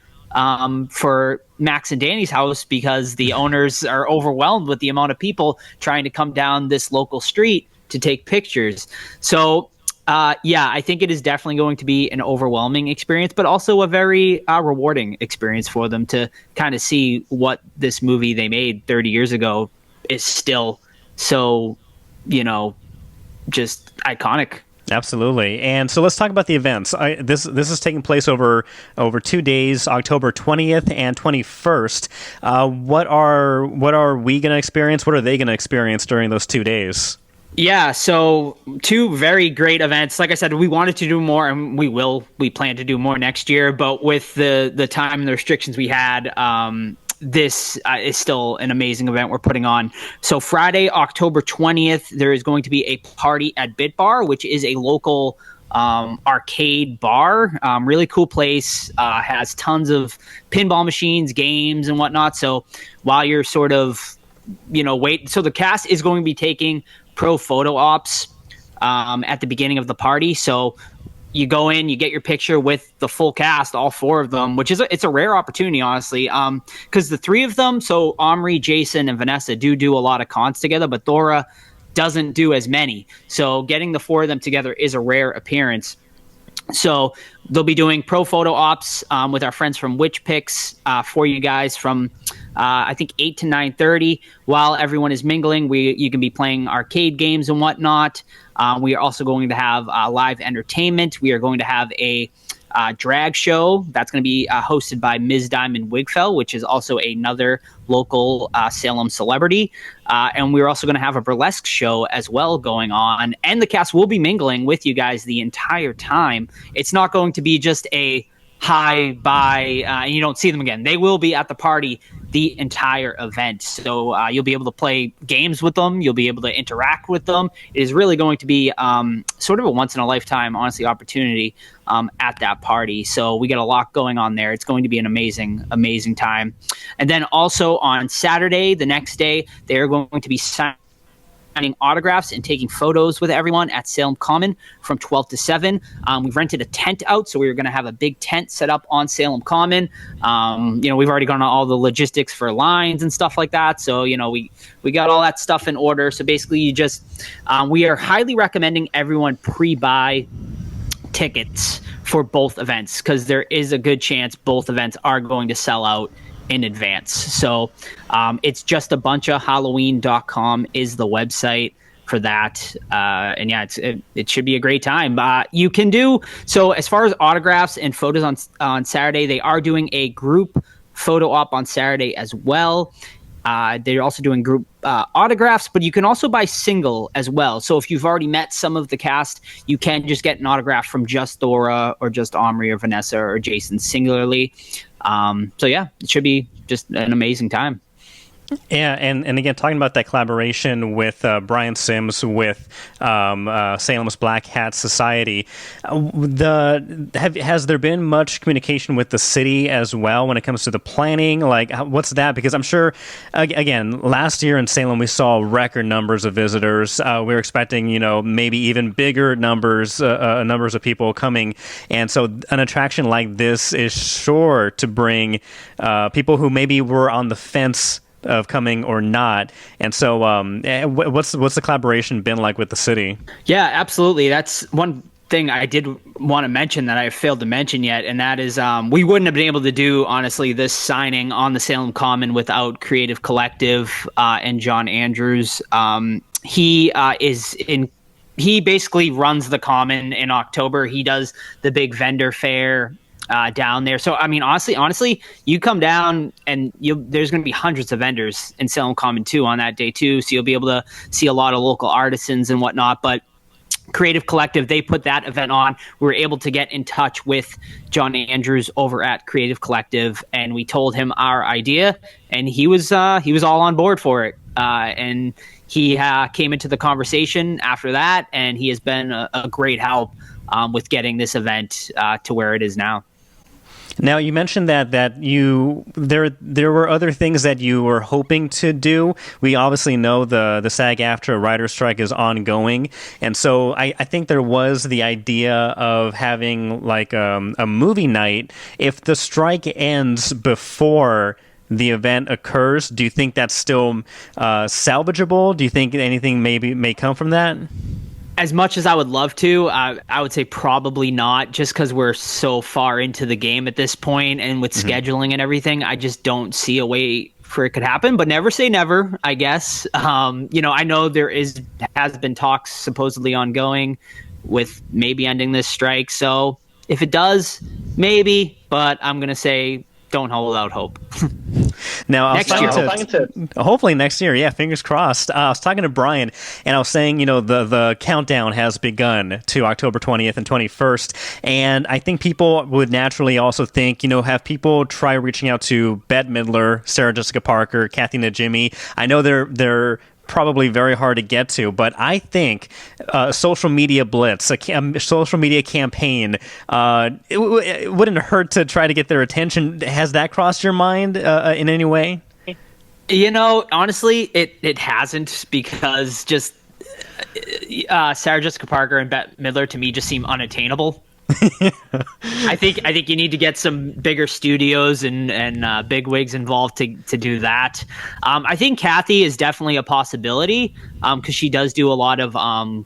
for Max and Danny's house because the owners are overwhelmed with the amount of people trying to come down this local street to take pictures. So, I think it is definitely going to be an overwhelming experience, but also a very rewarding experience for them to kind of see what this movie they made 30 years ago is still so, just iconic. Absolutely. And so let's talk about the events. This is taking place over 2 days, October 20th and 21st. What are we going to experience? What are they going to experience during those 2 days? Yeah, so 2 very great events. Like I said, we wanted to do more, and we will. We plan to do more next year, but with the time and the restrictions we had, this is still an amazing event we're putting on. So Friday, October 20th, there is going to be a party at Bit Bar, which is a local arcade bar. Really cool place. Has tons of pinball machines, games, and whatnot. So while you're sort of, so the cast is going to be taking pro photo ops at the beginning of the party. So you go in, you get your picture with the full cast, all 4 of them, which is it's a rare opportunity, honestly, because the 3 of them, so Omri, Jason, and Vanessa do a lot of cons together, but Thora doesn't do as many. So getting the 4 of them together is a rare appearance. So they'll be doing pro photo ops with our friends from Witch Picks for you guys from I think 8 to 9:30. While everyone is mingling, you can be playing arcade games and whatnot. We are also going to have live entertainment. We are going to have a drag show that's going to be hosted by Ms. Diamond Wigfell, which is also another local Salem celebrity. And we're also going to have a burlesque show as well going on. And the cast will be mingling with you guys the entire time. It's not going to be just a hi, bye, and you don't see them again. They will be at the party the entire event. So you'll be able to play games with them. You'll be able to interact with them. It is really going to be sort of a once-in-a-lifetime, honestly, opportunity at that party. So we got a lot going on there. It's going to be an amazing, amazing time. And then also on Saturday, the next day, they are going to be signing autographs and taking photos with everyone at Salem Common from 12 to 7. We've rented a tent out, so we're going to have a big tent set up on Salem Common. We've already gone on all the logistics for lines and stuff like that. So, we got all that stuff in order. So basically we are highly recommending everyone pre-buy tickets for both events, because there is a good chance both events are going to sell out in advance. So it's just a bunch of Halloween.com is the website for that. And yeah, it should be a great time. You can do so as far as autographs and photos on Saturday. They are doing a group photo op on Saturday as well. They're also doing group autographs, but you can also buy single as well. So if you've already met some of the cast, you can just get an autograph from just Thora or just Omri or Vanessa or Jason singularly. So yeah, it should be just an amazing time. Yeah, and again, talking about that collaboration with Brian Sims with Salem's Black Hat Society, has there been much communication with the city as well when it comes to the planning? Like, what's that? Because I'm sure, again, last year in Salem, we saw record numbers of visitors. We were expecting, maybe even bigger numbers of people coming. And so an attraction like this is sure to bring people who maybe were on the fence of coming or not. And so what's the collaboration been like with the city? Yeah, absolutely. That's one thing I did want to mention that I failed to mention yet, and that is we wouldn't have been able to do, honestly, this signing on the Salem Common without Creative Collective and John Andrews. He basically runs the Common in October. He does the big vendor fair down there. So, I mean, honestly, you come down and there's going to be hundreds of vendors in Salem Common too on that day too. So you'll be able to see a lot of local artisans and whatnot. But Creative Collective, they put that event on. We were able to get in touch with John Andrews over at Creative Collective, and we told him our idea, and he was all on board for it. And he came into the conversation after that, and he has been a great help with getting this event to where it is now. Now, you mentioned that there were other things that you were hoping to do. We obviously know the SAG-AFTRA writer strike is ongoing, and so I think there was the idea of having like a movie night. If the strike ends before the event occurs, do you think that's still salvageable? Do you think anything may come from that? As much as I would love to, I would say probably not, just because we're so far into the game at this point, and with scheduling and everything, I just don't see a way for it could happen. But never say never, I guess. I know there has been talks supposedly ongoing with maybe ending this strike. So if it does, maybe. But I'm gonna say don't hold out hope. Now, next year. Hopefully next year. Yeah, fingers crossed. I was talking to Brian, and I was saying, the countdown has begun to October 20th and 21st, and I think people would naturally also think, have people try reaching out to Bette Midler, Sarah Jessica Parker, Kathy Najimy. I know they're probably very hard to get to, but I think social media blitz, a social media campaign, it wouldn't hurt to try to get their attention. Has that crossed your mind in any way? Honestly, it hasn't, because just Sarah Jessica Parker and Bette Midler to me just seem unattainable. I think you need to get some bigger studios and big wigs involved to do that. I think Kathy is definitely a possibility because she does do a lot of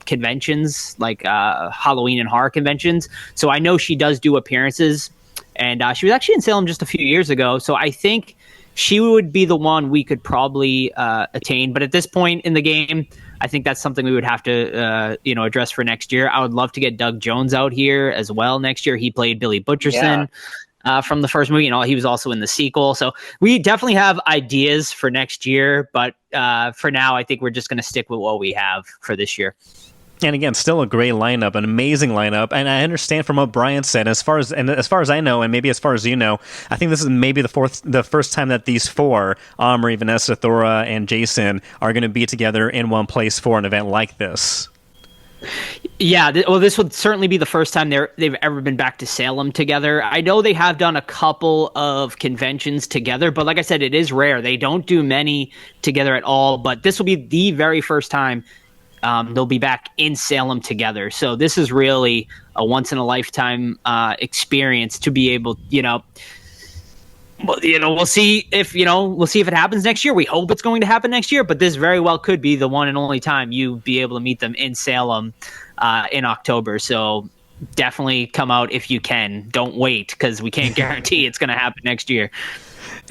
conventions, like Halloween and horror conventions. So I know she does do appearances, and she was actually in Salem just a few years ago. So I think she would be the one we could probably attain. But at this point in the game, I think that's something we would have to, address for next year. I would love to get Doug Jones out here as well next year. He played Billy Butcherson from the first movie, and he was also in the sequel. So we definitely have ideas for next year, but for now, I think we're just going to stick with what we have for this year. And again, still a great lineup, an amazing lineup. And I understand from what Brian said, as far as I know, and maybe as far as you know, I think this is maybe the first time that these four, Omri, Vanessa, Thora, and Jason, are going to be together in one place for an event like this. Yeah, this would certainly be the first time they've ever been back to Salem together. I know they have done a couple of conventions together, but like I said, it is rare. They don't do many together at all, but this will be the very first time they'll be back in Salem together. So this is really a once-in-a-lifetime experience to be able, we'll see if it happens next year. We hope it's going to happen next year, but this very well could be the one and only time you be able to meet them in Salem in October. So definitely come out if you can. Don't wait, because we can't guarantee it's going to happen next year.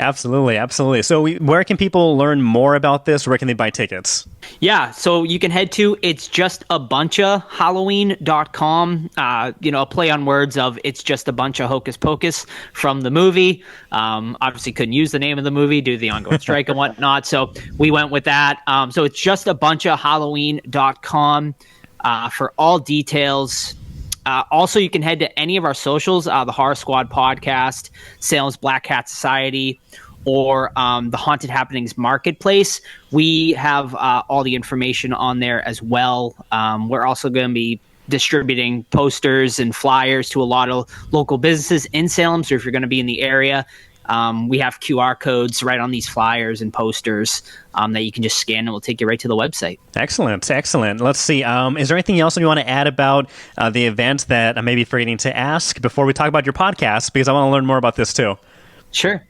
Absolutely. So where can people learn more about this? Where can they buy tickets? Yeah, so you can head to itsjustabunchahalloween.com. A play on words of It's Just a Bunch of Hocus Pocus from the movie. Obviously couldn't use the name of the movie due to the ongoing strike and whatnot, so we went with that. So it's justabunchahalloween.com for all details. Also, you can head to any of our socials, the Horror Squad Podcast, Salem's Black Cat Society, or the Haunted Happenings Marketplace. We have all the information on there as well. We're also going to be distributing posters and flyers to a lot of local businesses in Salem. So if you're going to be in the area, we have QR codes right on these flyers and posters that you can just scan, and we'll take you right to the website. Excellent. Let's see. Is there anything else you want to add about the event that I may be forgetting to ask before we talk about your podcast? Because I want to learn more about this too. Sure.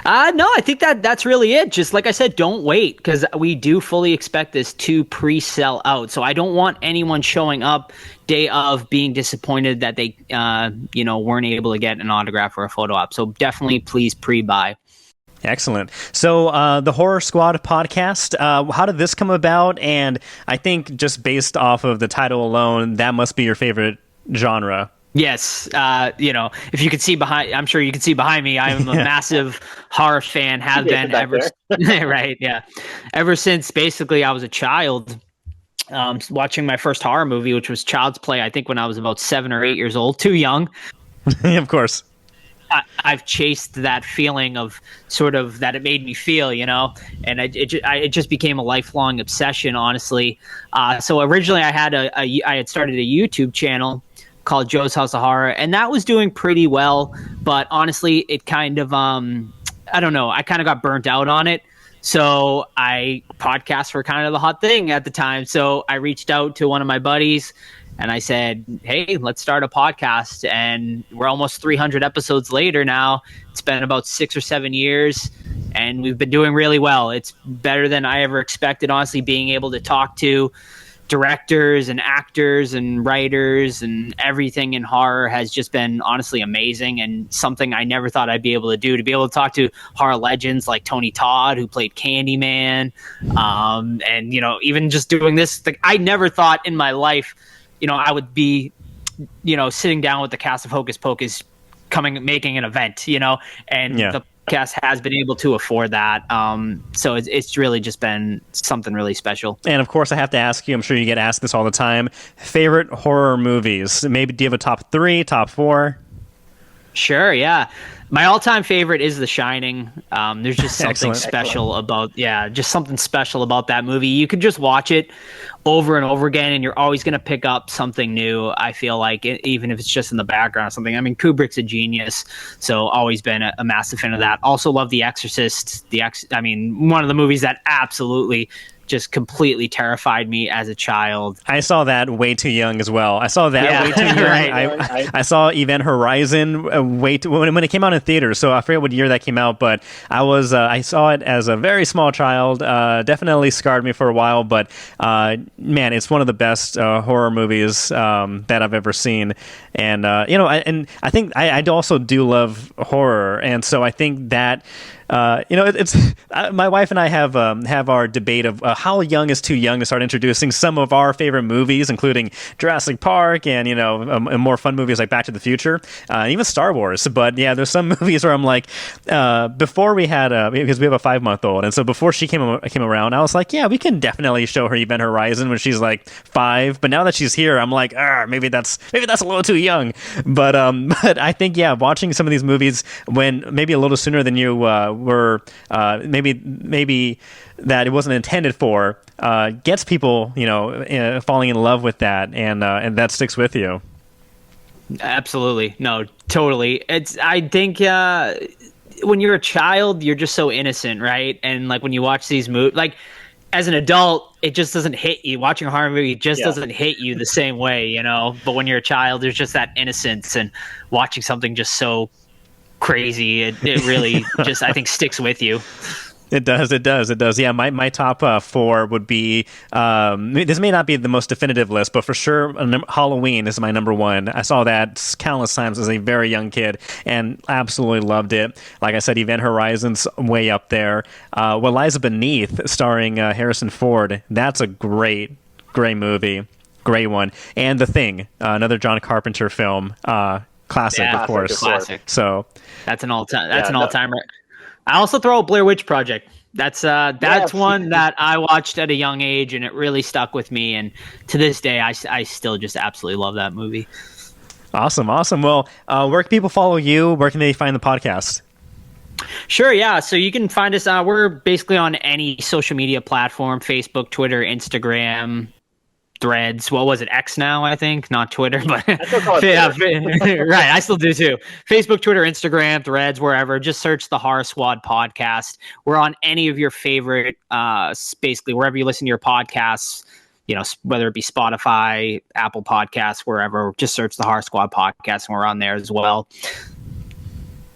No, I think that's really it. Just like I said, don't wait, because we do fully expect this to pre-sell out. So I don't want anyone showing up day of being disappointed that they, weren't able to get an autograph or a photo op. So definitely please pre-buy. Excellent. So the Horror Squad podcast, how did this come about? And I think just based off of the title alone, that must be your favorite genre. Yes, if you could see behind, I'm sure you can see behind me, I am a massive horror fan, have been ever, right, yeah. Ever since basically I was a child, watching my first horror movie, which was Child's Play, I think when I was about 7 or 8 years old, too young. Of course. I've chased that feeling of sort of that it made me feel, and it just became a lifelong obsession, honestly. So originally I had started a YouTube channel called Joe's House of Horror, and that was doing pretty well, but honestly it kind of I don't know, I kind of got burnt out on it. So podcasts were kind of the hot thing at the time, so I reached out to one of my buddies and I said, hey, let's start a podcast. And we're almost 300 episodes later now. It's been about 6 or 7 years and we've been doing really well. It's better than I ever expected, honestly. Being able to talk to directors and actors and writers and everything in horror has just been honestly amazing, and something I never thought I'd be able to do, to be able to talk to horror legends like Tony Todd, who played Candyman, and even just doing this, I never thought in my life I would be sitting down with the cast of Hocus Pocus making an event, and the podcast has been able to afford that. So it's really just been something really special. And of course, I have to ask you, I'm sure you get asked this all the time, favorite horror movies. Maybe do you have a top 3, top 4? Sure, yeah. My all-time favorite is The Shining. There's just something special about that movie. You could just watch it over and over again, and you're always going to pick up something new, I feel like, even if it's just in the background or something. I mean, Kubrick's a genius, so always been a massive fan of that. Also love The Exorcist. One of the movies that absolutely just completely terrified me as a child. I saw that way too young as well. I saw that way too young. Right. I saw Event Horizon when it came out in theaters. So I forget what year that came out, but I saw it as a very small child. Definitely scarred me for a while, but man, it's one of the best horror movies that I've ever seen. And I think I also do love horror, and so I think that. It's my wife and I have our debate of how young is too young to start introducing some of our favorite movies, including Jurassic Park and more fun movies like Back to the Future, and even Star Wars. But yeah, there's some movies where I'm like, before we had because we have a 5-month-old, and so before she came around, I was like, yeah, we can definitely show her Event Horizon when she's like 5. But now that she's here, I'm like, maybe that's a little too young. But I think watching some of these movies when maybe a little sooner than you were maybe that it wasn't intended for gets people falling in love with that, and that sticks with you. Absolutely. No, totally. I think when you're a child, you're just so innocent, right? And like when you watch these movies, like as an adult, it just doesn't hit you. Watching a horror movie just doesn't hit you the same way, but when you're a child, there's just that innocence, and watching something just so crazy, it really just, I think, sticks with you. It does. Yeah, my top 4 would be, this may not be the most definitive list, but for sure Halloween is my number 1. I saw that countless times as a very young kid and absolutely loved it. Like I said, Event Horizon's way up there. What Lies Beneath, starring Harrison Ford, that's a great movie. Great one. And The Thing, another John Carpenter film, classic, of course. Classic. So that's an all-timer. I also throw a Blair Witch Project. That's one that I watched at a young age, and it really stuck with me. And to this day, I still just absolutely love that movie. Awesome. Well, where can people follow you? Where can they find the podcast? Sure, yeah. So you can find us. We're basically on any social media platform: Facebook, Twitter, Instagram, Threads. What was it? X now, I think, not Twitter, but right. I still do too. Facebook, Twitter, Instagram, Threads, wherever. Just search the Horror Squad podcast. We're on any of your favorite, basically wherever you listen to your podcasts. Whether it be Spotify, Apple Podcasts, wherever. Just search the Horror Squad podcast, and we're on there as well.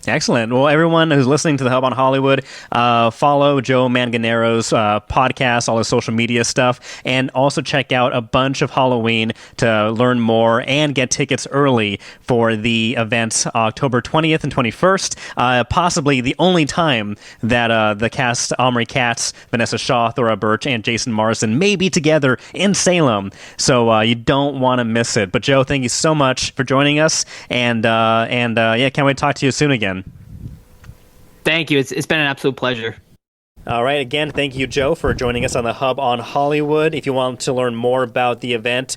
Excellent. Well, everyone who's listening to The Hub on Hollywood, follow Joe Manganaro's podcast, all his social media stuff, and also check out a bunch of Halloween to learn more and get tickets early for the event October 20th and 21st. Possibly the only time that the cast, Omri Katz, Vanessa Shaw, Thora Birch, and Jason Marsden may be together in Salem. So you don't want to miss it. But Joe, thank you so much for joining us, and yeah, can't wait to talk to you soon again. Thank you. It's been an absolute pleasure. All right. Again, thank you, Joe, for joining us on the Hub on Hollywood. If you want to learn more about the event,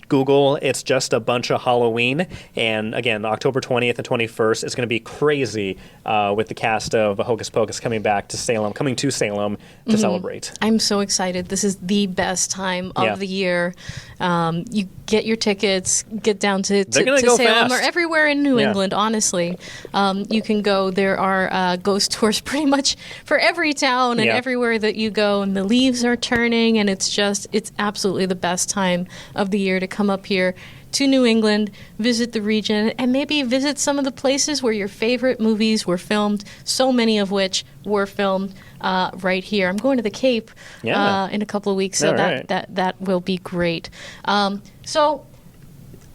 Google It's Just a Bunch of Halloween. And again, October 20th and 21st is going to be crazy with the cast of Hocus Pocus coming to Salem to celebrate. I'm so excited. This is the best time of the year. You get your tickets, get down to Salem fast. or everywhere in New England, honestly. You can go. There are ghost tours pretty much for every town and everywhere that you go, and the leaves are turning, and it's absolutely the best time of the year to come up here to New England, visit the region, and maybe visit some of the places where your favorite movies were filmed, so many of which were filmed right here. I'm going to the Cape in a couple of weeks, so that will be great. So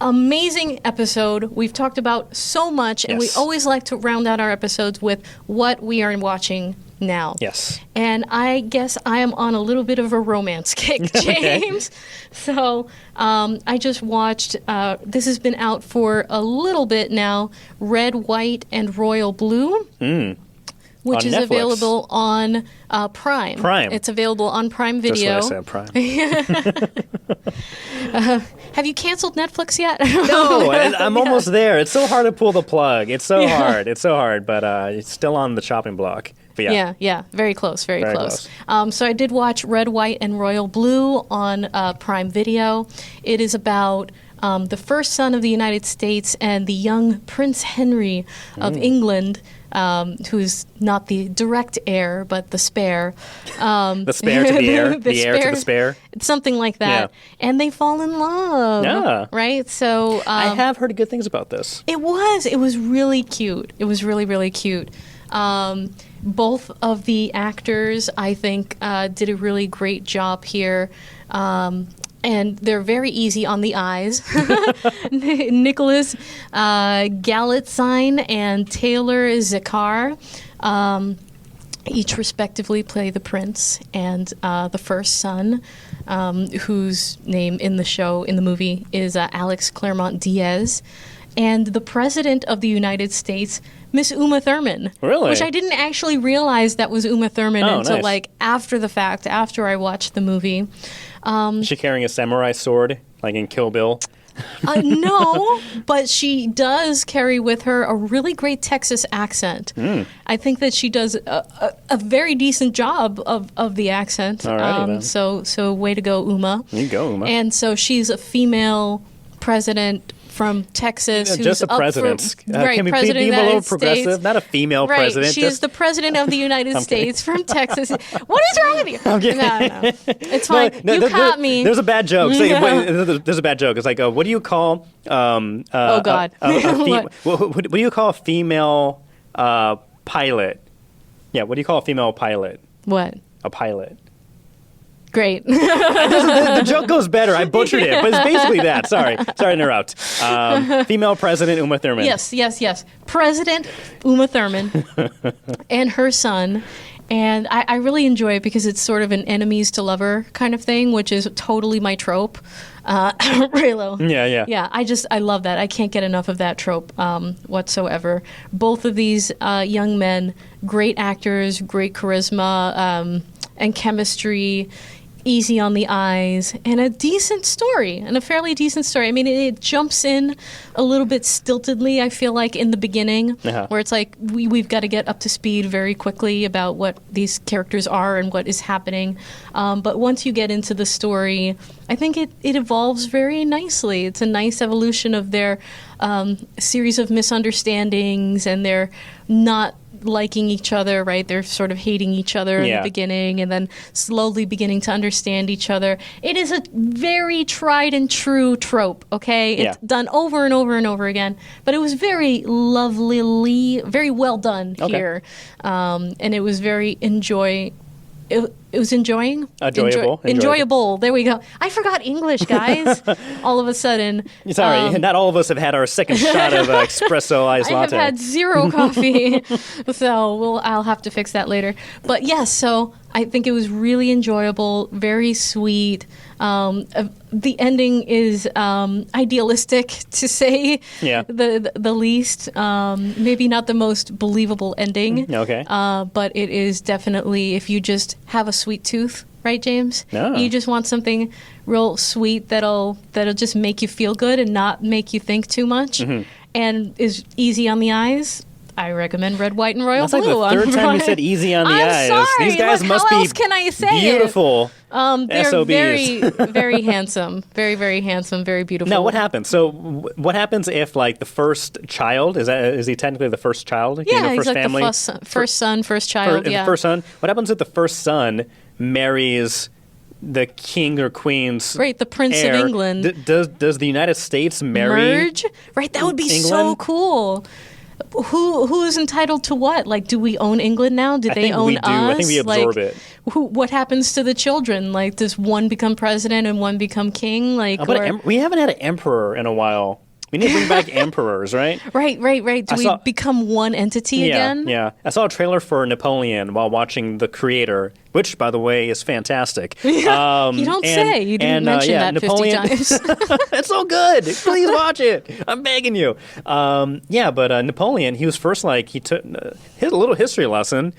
amazing episode. We've talked about so much, and we always like to round out our episodes with what we are watching now. Yes. And I guess I am on a little bit of a romance kick, James. So I just watched, this has been out for a little bit now, Red, White, and Royal Blue. Which on is Netflix. Available on Prime. It's available on Prime Video. That's what I said, Prime. Have you canceled Netflix yet? No, I'm almost there. It's so hard to pull the plug. It's so hard. It's so hard, but it's still on the chopping block. But yeah. Very close. Very close. So I did watch Red, White, and Royal Blue on Prime Video. It is about the first son of the United States and the young Prince Henry of England, who's not the direct heir, but the spare. The spare to the heir, the heir to the spare. Something like that. Yeah. And they fall in love. Yeah. Right? So I have heard good things about this. It was really cute. It was really, really cute. Both of the actors, I think, did a really great job here. And they're very easy on the eyes. Nicholas Galitzine and Taylor Zakar, each respectively play the prince and the first son, whose name in the movie is Alex Claremont Diaz, and the president of the United States, Miss Uma Thurman. Really? Which I didn't actually realize that was Uma Thurman until nice. After the fact, after I watched the movie. Is she carrying a samurai sword, like in Kill Bill? No, but she does carry with her a really great Texas accent. I think that she does a very decent job of the accent. All righty, then. So way to go, Uma. You go, Uma. And so she's a female president from Texas. Just a president. Can we please be a little progressive? States. Not a female president. She is the president of the United States from Texas. What is wrong with you? No. It's fine. You caught me. There's a bad joke. There's a bad joke. It's like, what do you call... oh, God. What do you call a female pilot? Yeah, what do you call a female pilot? What? A pilot. Great. The joke goes better. I butchered it, but it's basically that. Sorry to interrupt. Female President Uma Thurman. Yes. President Uma Thurman and her son. And I really enjoy it because it's sort of an enemies to lover kind of thing, which is totally my trope. Raylo. Yeah. I love that. I can't get enough of that trope whatsoever. Both of these young men, great actors, great charisma and chemistry. Easy on the eyes, and a decent story, and a fairly decent story. I mean, it jumps in a little bit stiltedly, I feel like, in the beginning, where it's like we've got to get up to speed very quickly about what these characters are and what is happening. But once you get into the story, I think it evolves very nicely. It's a nice evolution of their series of misunderstandings and their not liking each other, right? They're sort of hating each other in the beginning and then slowly beginning to understand each other. It is a very tried and true trope, okay? It's done over and over and over again. But it was very lovely, very well done here. And it was very enjoyable. There we go. I forgot English, guys. All of a sudden. Sorry, not all of us have had our second shot of espresso iced latte. I have had 0 coffee, so I'll have to fix that later. But yes, so I think it was really enjoyable, very sweet. The ending is idealistic, to say the least. Maybe not the most believable ending. Okay. But it is definitely, if you just have a sweet tooth, right, James? No. You just want something real sweet that'll just make you feel good and not make you think too much, and is easy on the eyes. I recommend Red, White, and Royal Blue. That's like the third time you said easy on the eyes. I'm sorry. These guys must how be else can I say beautiful. They're SOBs. very, very handsome. Very, very handsome. Very beautiful. Now, what happens? So, what happens if, like, the first child is he technically the first child? Yeah, he's like family? the first son, first child. The first son. What happens if the first son marries the king or queen's right, the Prince heir? of England? Does the United States merge? Right, that would be England? So cool. Who's entitled to what? Like, do we own England now? Do they own us? I think we absorb it. What happens to the children? Like, does one become president and one become king? Like, we haven't had an emperor in a while. We need to bring back emperors, right? Right. Do we become one entity again? Yeah. I saw a trailer for Napoleon while watching The Creator, which, by the way, is fantastic. You don't say. You didn't mention that Napoleon, 50 times. It's so good. Please watch it. I'm begging you. But Napoleon, he was first he took his little history lesson.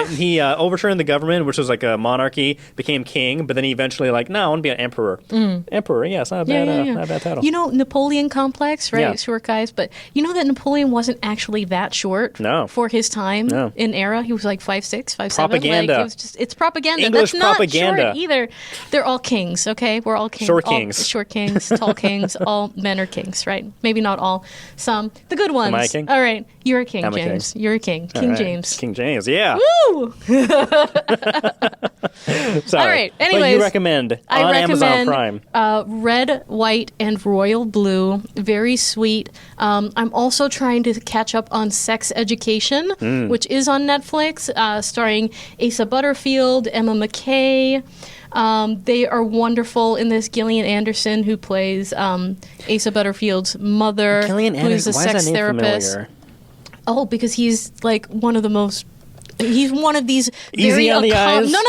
He overturned the government, which was like a monarchy, became king, but then he eventually no, I want to be an emperor. Emperor, it's not a bad, not a bad title. You know, Napoleon complex, right? Yeah. Short guys, but you know that Napoleon wasn't actually that short for his time in era. He was like 5'6", 5'7". Propaganda. It's propaganda. English That's not propaganda. Short either. They're all kings, okay? We're all kings. Short kings. Short kings, tall kings. All men are kings, right? Maybe not all. Some. The good ones. Am I a king? All right. You're a king, I'm James. A king. You're a king. King James. King James, yeah. Woo! Sorry. All right. Anyways. But you recommend on Amazon Prime. Red, White, and Royal Blue. Very sweet. I'm also trying to catch up on Sex Education, which is on Netflix, starring Asa Butterfield, Emma McKay. They are wonderful in this. Gillian Anderson, who plays Asa Butterfield's mother, who's a sex therapist. Familiar? Oh, because he's one of the most. He's one of these easy on the eyes. No.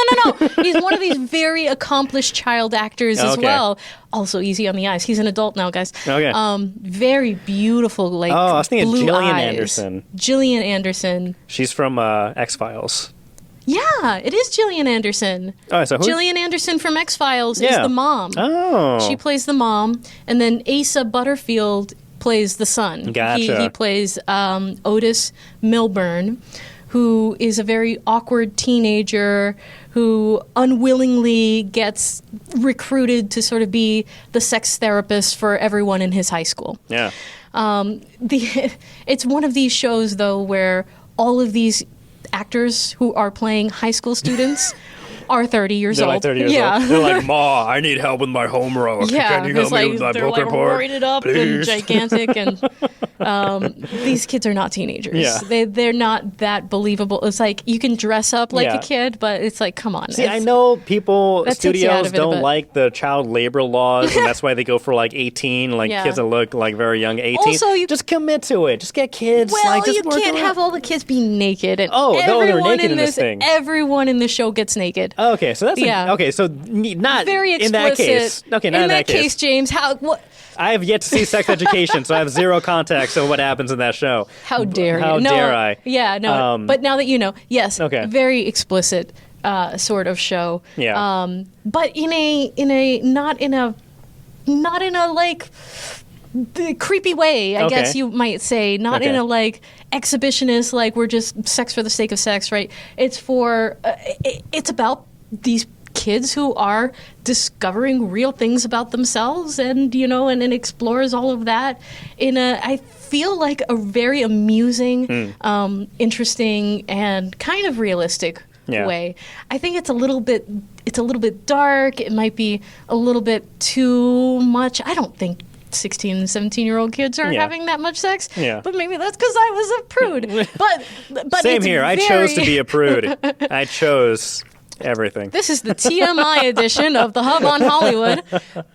He's one of these very accomplished child actors as well. Also easy on the eyes. He's an adult now, guys. Okay. Very beautiful, I was thinking blue Gillian eyes. Anderson. Gillian Anderson. She's from X-Files. Yeah, it is Gillian Anderson. Oh, so who? Gillian Anderson from X-Files is the mom. Oh. She plays the mom, and then Asa Butterfield plays the son. Gotcha. He plays Otis Milburn, who is a very awkward teenager who unwillingly gets recruited to sort of be the sex therapist for everyone in his high school. Yeah. It's one of these shows, though, where all of these actors who are playing high school students are 30 years They're old. Like 30 years old. They're like, Ma, I need help with my homework. Can you help me with my book report? Roided up please? And gigantic, and these kids are not teenagers. Yeah. They're not that believable. It's like you can dress up like a kid, but it's like, come on. See, I know studios don't like the child labor laws, and that's why they go for 18, kids that look very young, 18. Also, just commit to it. Just get kids. Well, you can't have all the kids be naked. And they're naked in this thing. Everyone in the show gets naked. Okay, so that's so not very explicit. In that case. Okay, not in that case, James. What? I have yet to see Sex Education, so I have zero context of what happens in that show. How dare you? How dare I? Yeah, no. But now that you know, yes, very explicit sort of show. Yeah. But not in a the creepy way, I guess you might say. Not in a exhibitionist, we're just sex for the sake of sex, right? It's for it's about these kids who are discovering real things about themselves, and and it explores all of that in I feel like a very amusing, interesting, and kind of realistic way. I think it's a little bit dark. It might be a little bit too much. I don't think 16 and 17-year-old kids are having that much sex. Yeah. But maybe that's because I was a prude. But Same here. I chose to be a prude. I chose everything. This is the TMI edition of The Hub on Hollywood.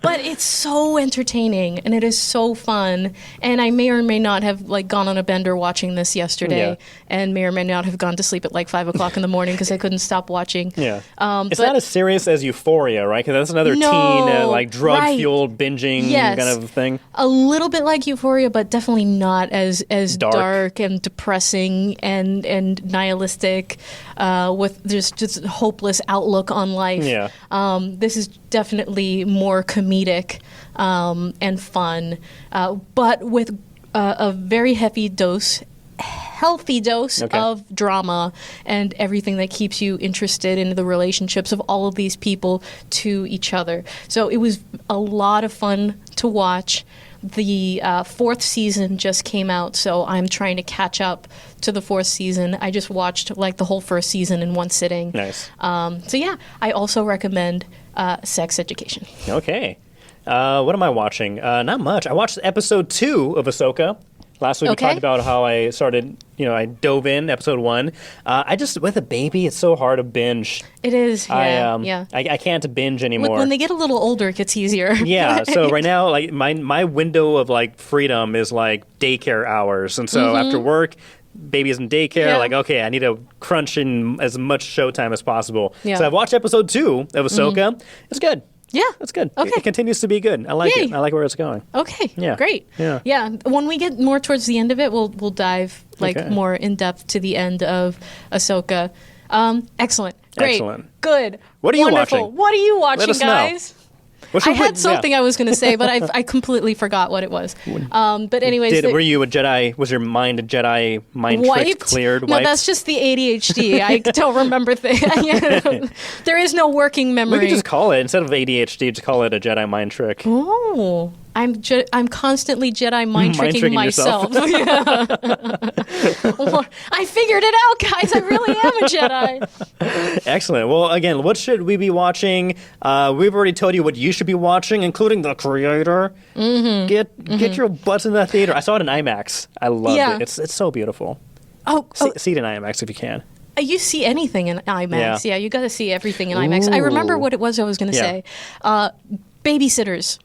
But it's so entertaining, and it is so fun. And I may or may not have gone on a bender watching this yesterday, and may or may not have gone to sleep at 5 o'clock in the morning because I couldn't stop watching. Yeah. It's not as serious as Euphoria, right? Because that's another teen, drug-fueled binging kind of thing. A little bit like Euphoria, but definitely not as dark and depressing and nihilistic, with just hopeless outlook on life. Yeah. This is definitely more comedic and fun, but with a very healthy dose of drama and everything that keeps you interested in the relationships of all of these people to each other. So it was a lot of fun to watch. The fourth season just came out, so I'm trying to catch up to the fourth season. I just watched the whole first season in one sitting. Nice. So yeah, I also recommend Sex Education. Okay. What am I watching? Not much. I watched episode 2 of Ahsoka. Last week we talked about how I started, I dove in episode 1. With a baby, it's so hard to binge. It is, yeah. I can't binge anymore. When they get a little older, it gets easier. Yeah, so right now, my window of freedom is daycare hours. And so after work, baby's in daycare, okay, I need to crunch in as much showtime as possible. Yeah. So I've watched episode 2 of Ahsoka. It's good. Yeah. That's good. Okay. It continues to be good. I like it. I like where it's going. Okay. Yeah. Great. Yeah. Yeah. When we get more towards the end of it, we'll dive more in depth to the end of Ahsoka. Excellent. Great. Excellent. Good. What are you Wonderful. watching? What are you watching, Let us guys? know. I had something I was going to say, but I completely forgot what it was. But anyways, were you a Jedi? Was your mind a Jedi mind trick cleared? No, that's just the ADHD. I don't remember things. There is no working memory. We could just call it, instead of ADHD, just call it a Jedi mind trick. Oh. I'm constantly Jedi mind tricking myself. I figured it out, guys. I really am a Jedi. Excellent. Well, again, what should we be watching? We've already told you what you should be watching, including The Creator. Mm-hmm. Get your butts in that theater. I saw it in IMAX. I loved it. It's so beautiful. See it in IMAX if you can. You see anything in IMAX. Yeah, you got to see everything in IMAX. I remember what it was I was going to say. Babysitters.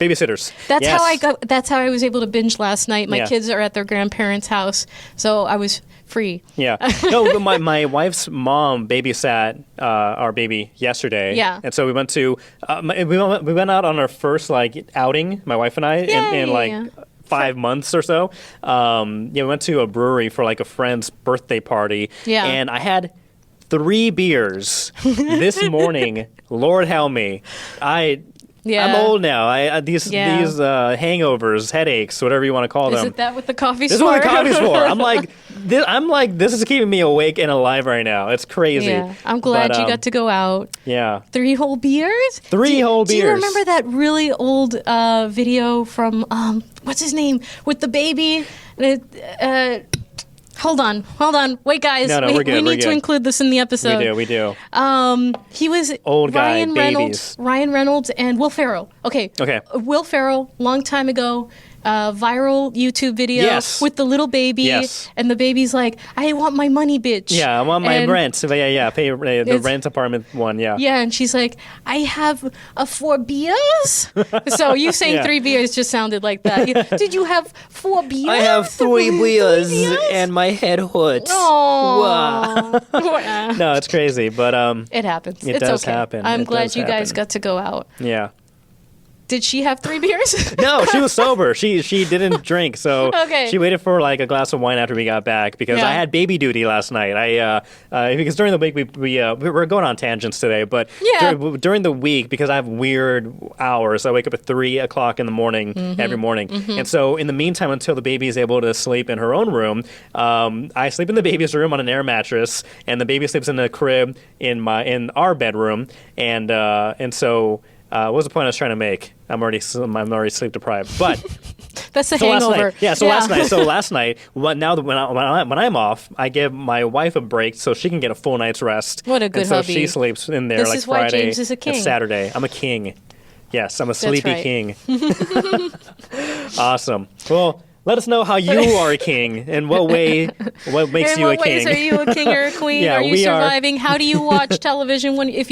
That's how I was able to binge last night. My kids are at their grandparents' house, so I was free. Yeah. No, my wife's mom babysat our baby yesterday. Yeah. And so we went to we went out on our first outing, my wife and I, in 5 months or so. We went to a brewery for a friend's birthday party. Yeah. And I had 3 beers this morning. Lord help me. I'm old now. These hangovers, headaches, whatever you want to call them. Is it that what the coffee's for? This is what the coffee's for. I'm like, this is keeping me awake and alive right now. It's crazy. Yeah, I'm glad you got to go out. Yeah. 3 whole beers? 3 whole beers. Do you remember that really old video from, what's his name? With the baby? Hold on. Wait, guys. No, we're good. We need to include this in the episode. We do. He was old guy, Ryan Reynolds and Will Ferrell. Okay. Will Ferrell, long time ago, viral YouTube video with the little baby. Yes. And the baby's like, I want my money, bitch. Yeah, I want my rent. So pay the rent apartment one. Yeah. Yeah, and she's like, I have 4 beers. So you saying 3 beers just sounded like that. Did you have 4 beers? I have 3 beers and my head hurts. Wow. No, it's crazy, but it happens. It does happen. I'm glad you guys got to go out. Yeah. Did she have 3 beers? No, she was sober. She didn't drink, so Okay. she waited for like a glass of wine after we got back because I had baby duty last night. Because during the week we're going on tangents today, but during the week because I have weird hours, I wake up at 3 o'clock in the morning every morning, and so in the meantime, until the baby is able to sleep in her own room, I sleep in the baby's room on an air mattress, and the baby sleeps in a crib in our bedroom, and so. What was the point I was trying to make? I'm already sleep deprived. But that's the hangover. Last night, when I'm off, I give my wife a break so she can get a full night's rest. What a good hubby. So she sleeps in there this like is why Friday James is a king. and Saturday. I'm a king. Yes, I'm a sleepy king. Awesome. Well. Let us know how you are a king and what makes you a king. In what ways are you a king or a queen? Are you surviving? How do you watch television if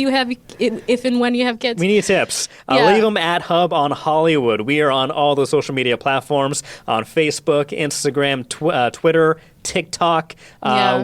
and when you have kids? We need tips. Leave them at Hub on Hollywood. We are on all the social media platforms, on Facebook, Instagram, Twitter, TikTok.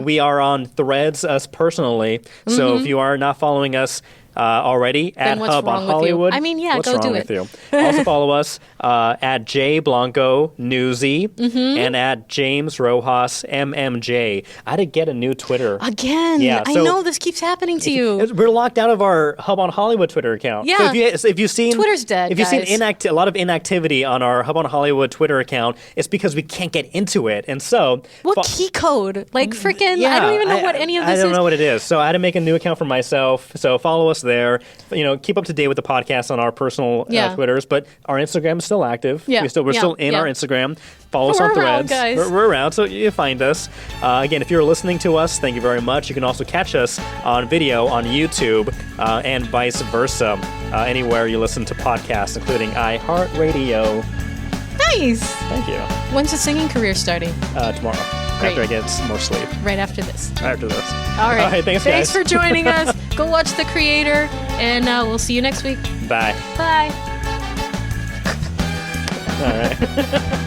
We are on Threads, us personally. So if you are not following us already at Hub on Hollywood. I mean, what's go wrong do with it. You? Also follow us at J Blanco Newsy and at James Rojas MMJ. I had to get a new Twitter again. Yeah, I know this keeps happening to you. We're locked out of our Hub on Hollywood Twitter account. Yeah. So if you've seen Twitter's dead. If you've seen a lot of inactivity on our Hub on Hollywood Twitter account, it's because we can't get into it. And so what key code? Like freaking I don't even know what any of this is. I don't know what it is. So I had to make a new account for myself. So follow us there. Keep up to date with the podcast on our personal Twitters, but our Instagram is still active. Yeah. We're still in our Instagram. Follow us on Threads. Guys. We're around, so you find us. Again, if you're listening to us, thank you very much. You can also catch us on video on YouTube and vice versa, anywhere you listen to podcasts, including iHeartRadio. Nice. Thank you. When's the singing career starting? Tomorrow. Great. After I get some more sleep. Right after this. After this. All right. Thanks, guys. Thanks for joining us. Go watch The Creator, and we'll see you next week. Bye. Bye. All right.